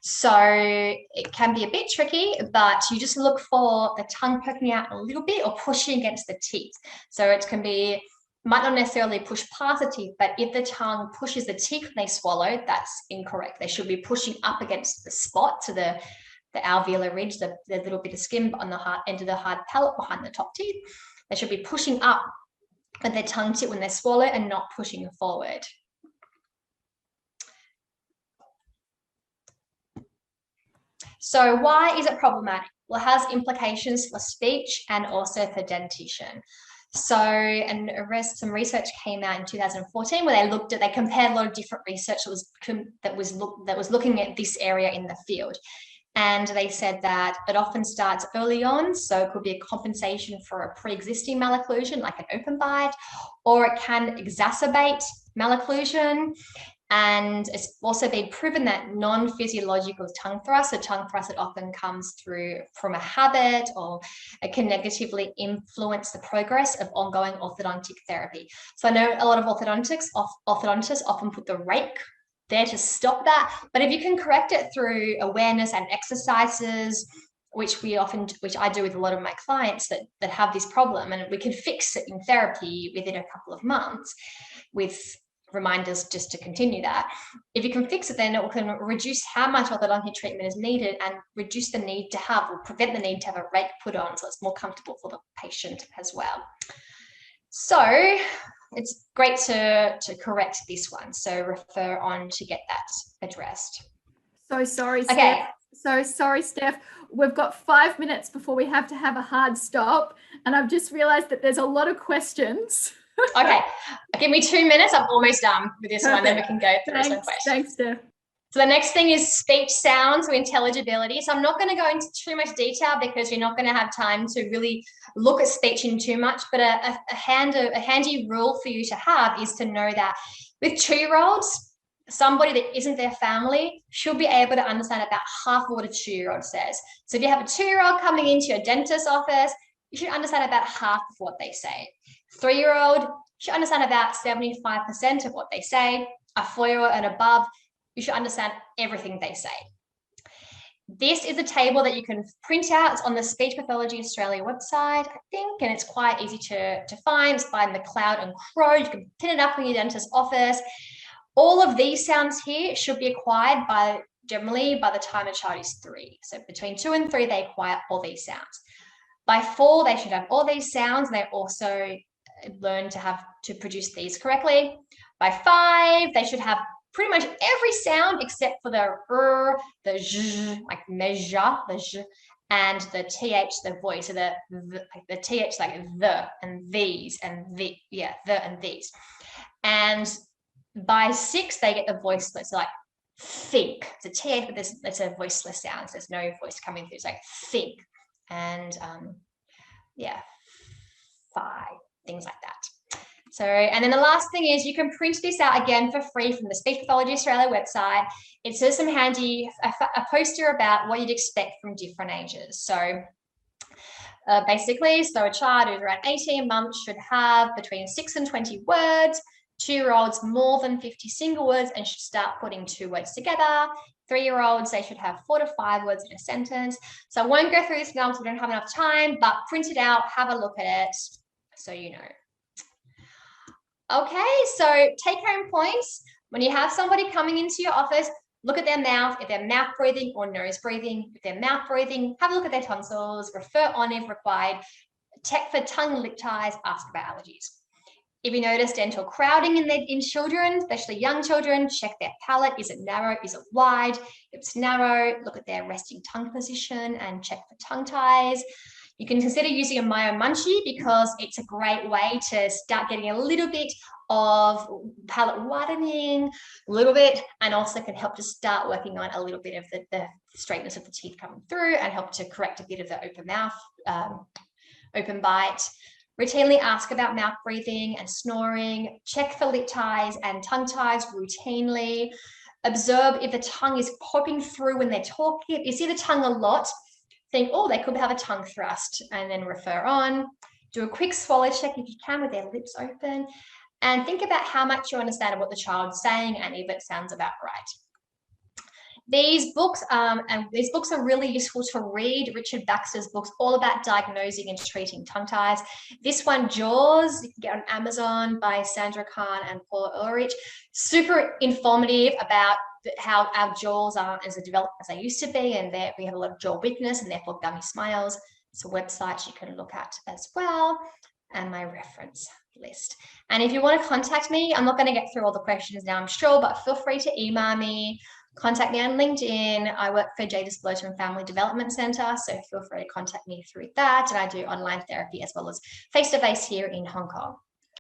So it can be a bit tricky, but you just look for the tongue poking out a little bit or pushing against the teeth. So it can be, might not necessarily push past the teeth, but if the tongue pushes the teeth when they swallow, that's incorrect. They should be pushing up against the spot, to the alveolar ridge, the little bit of skin on the hard end of the hard palate behind the top teeth. They should be pushing up with their tongue tip when they swallow and not pushing forward. So why is it problematic? Well, it has implications for speech and also for dentition. So, and some research came out in 2014 where they compared a lot of different research that was looking at this area in the field. And they said that it often starts early on, so it could be a compensation for a pre-existing malocclusion, like an open bite, or it can exacerbate malocclusion. And it's also been proven that non-physiological tongue thrust, so tongue thrust that often comes through from a habit, or it can negatively influence the progress of ongoing orthodontic therapy. So I know a lot of orthodontists often put the rake there to stop that, but if you can correct it through awareness and exercises, which I do with a lot of my clients that have this problem, and we can fix it in therapy within a couple of months with reminders just to continue that. If you can fix it, then it can reduce how much orthodontic treatment is needed and reduce the need to have, or prevent the need to have a rake put on, so it's more comfortable for the patient as well. So it's great to correct this one. So refer on to get that addressed. So sorry, Okay. Steph. So sorry, Steph. We've got 5 minutes before we have to have a hard stop. And I've just realized that there's a lot of questions. Okay. Give me 2 minutes. I'm almost done with this Perfect. one. Then we can go through some questions. Thanks, Steph. So the next thing is speech sounds or intelligibility. So I'm not going to go into too much detail because you're not going to have time to really look at speech in too much, but a handy rule for you to have is to know that with 2-year-olds, somebody that isn't their family should be able to understand about half of what a 2-year-old says. So if you have a 2-year-old coming into your dentist's office, you should understand about half of what they say. 3-year-old should understand about 75% of what they say. A 4-year-old and above, you should understand everything they say. This is a table that you can print out. It's on the Speech Pathology Australia website, I think, and it's quite easy to find. It's by McLeod and Crow. You can pin it up in your dentist's office. All of these sounds here should be acquired generally by the time a child is 3. So between 2 and 3, they acquire all these sounds. By 4, they should have all these sounds. They also learn to produce these correctly. By 5, they should have pretty much every sound except for the the j, like measure, the j, and the th, the voice. So the th, like the and these and the, yeah, the and these. And by 6, they get the voiceless, so like think. It's a th, but it's a voiceless sound. So there's no voice coming through. It's like think, and yeah, 5, things like that. So, and then the last thing is you can print this out again for free from the Speech Pathology Australia website. It says some handy, a poster about what you'd expect from different ages. So basically, so a child who's around 18 months should have between 6 and 20 words. 2-year-olds more than 50 single words and should start putting 2 words together. 3-year-olds, they should have 4 to 5 words in a sentence. So I won't go through this now because we don't have enough time, but print it out, have a look at it so you know. Okay, so take home points. When you have somebody coming into your office, look at their mouth, if they're mouth breathing or nose breathing. If they're mouth breathing, have a look at their tonsils, refer on if required, check for tongue and lip ties, ask about allergies. If you notice dental crowding in children, especially young children, check their palate. Is it narrow? Is it wide? If it's narrow, look at their resting tongue position and check for tongue ties. You can consider using a Myo Munchie because it's a great way to start getting a little bit of palate widening, a little bit, and also can help to start working on a little bit of the straightness of the teeth coming through and help to correct a bit of the open mouth, open bite. Routinely ask about mouth breathing and snoring. Check for lip ties and tongue ties routinely. Observe if the tongue is popping through when they're talking. If you see the tongue a lot, think, oh, they could have a tongue thrust, and then refer on. Do a quick swallow check if you can with their lips open, and think about how much you understand what the child's saying and if it sounds about right. These books are really useful to read. Richard Baxter's books, all about diagnosing and treating tongue ties. This one, Jaws, you can get on Amazon by Sandra Kahn and Paul Ulrich. Super informative about how our jaws aren't as developed as they used to be, and we have a lot of jaw weakness and therefore gummy smiles. It's a website you can look at as well, and my reference list. And if you want to contact me, I'm not going to get through all the questions now, I'm sure, but feel free to email me. Contact me on LinkedIn. I work for Jadis Bloater and Family Development Centre, so feel free to contact me through that. And I do online therapy as well as face-to-face here in Hong Kong.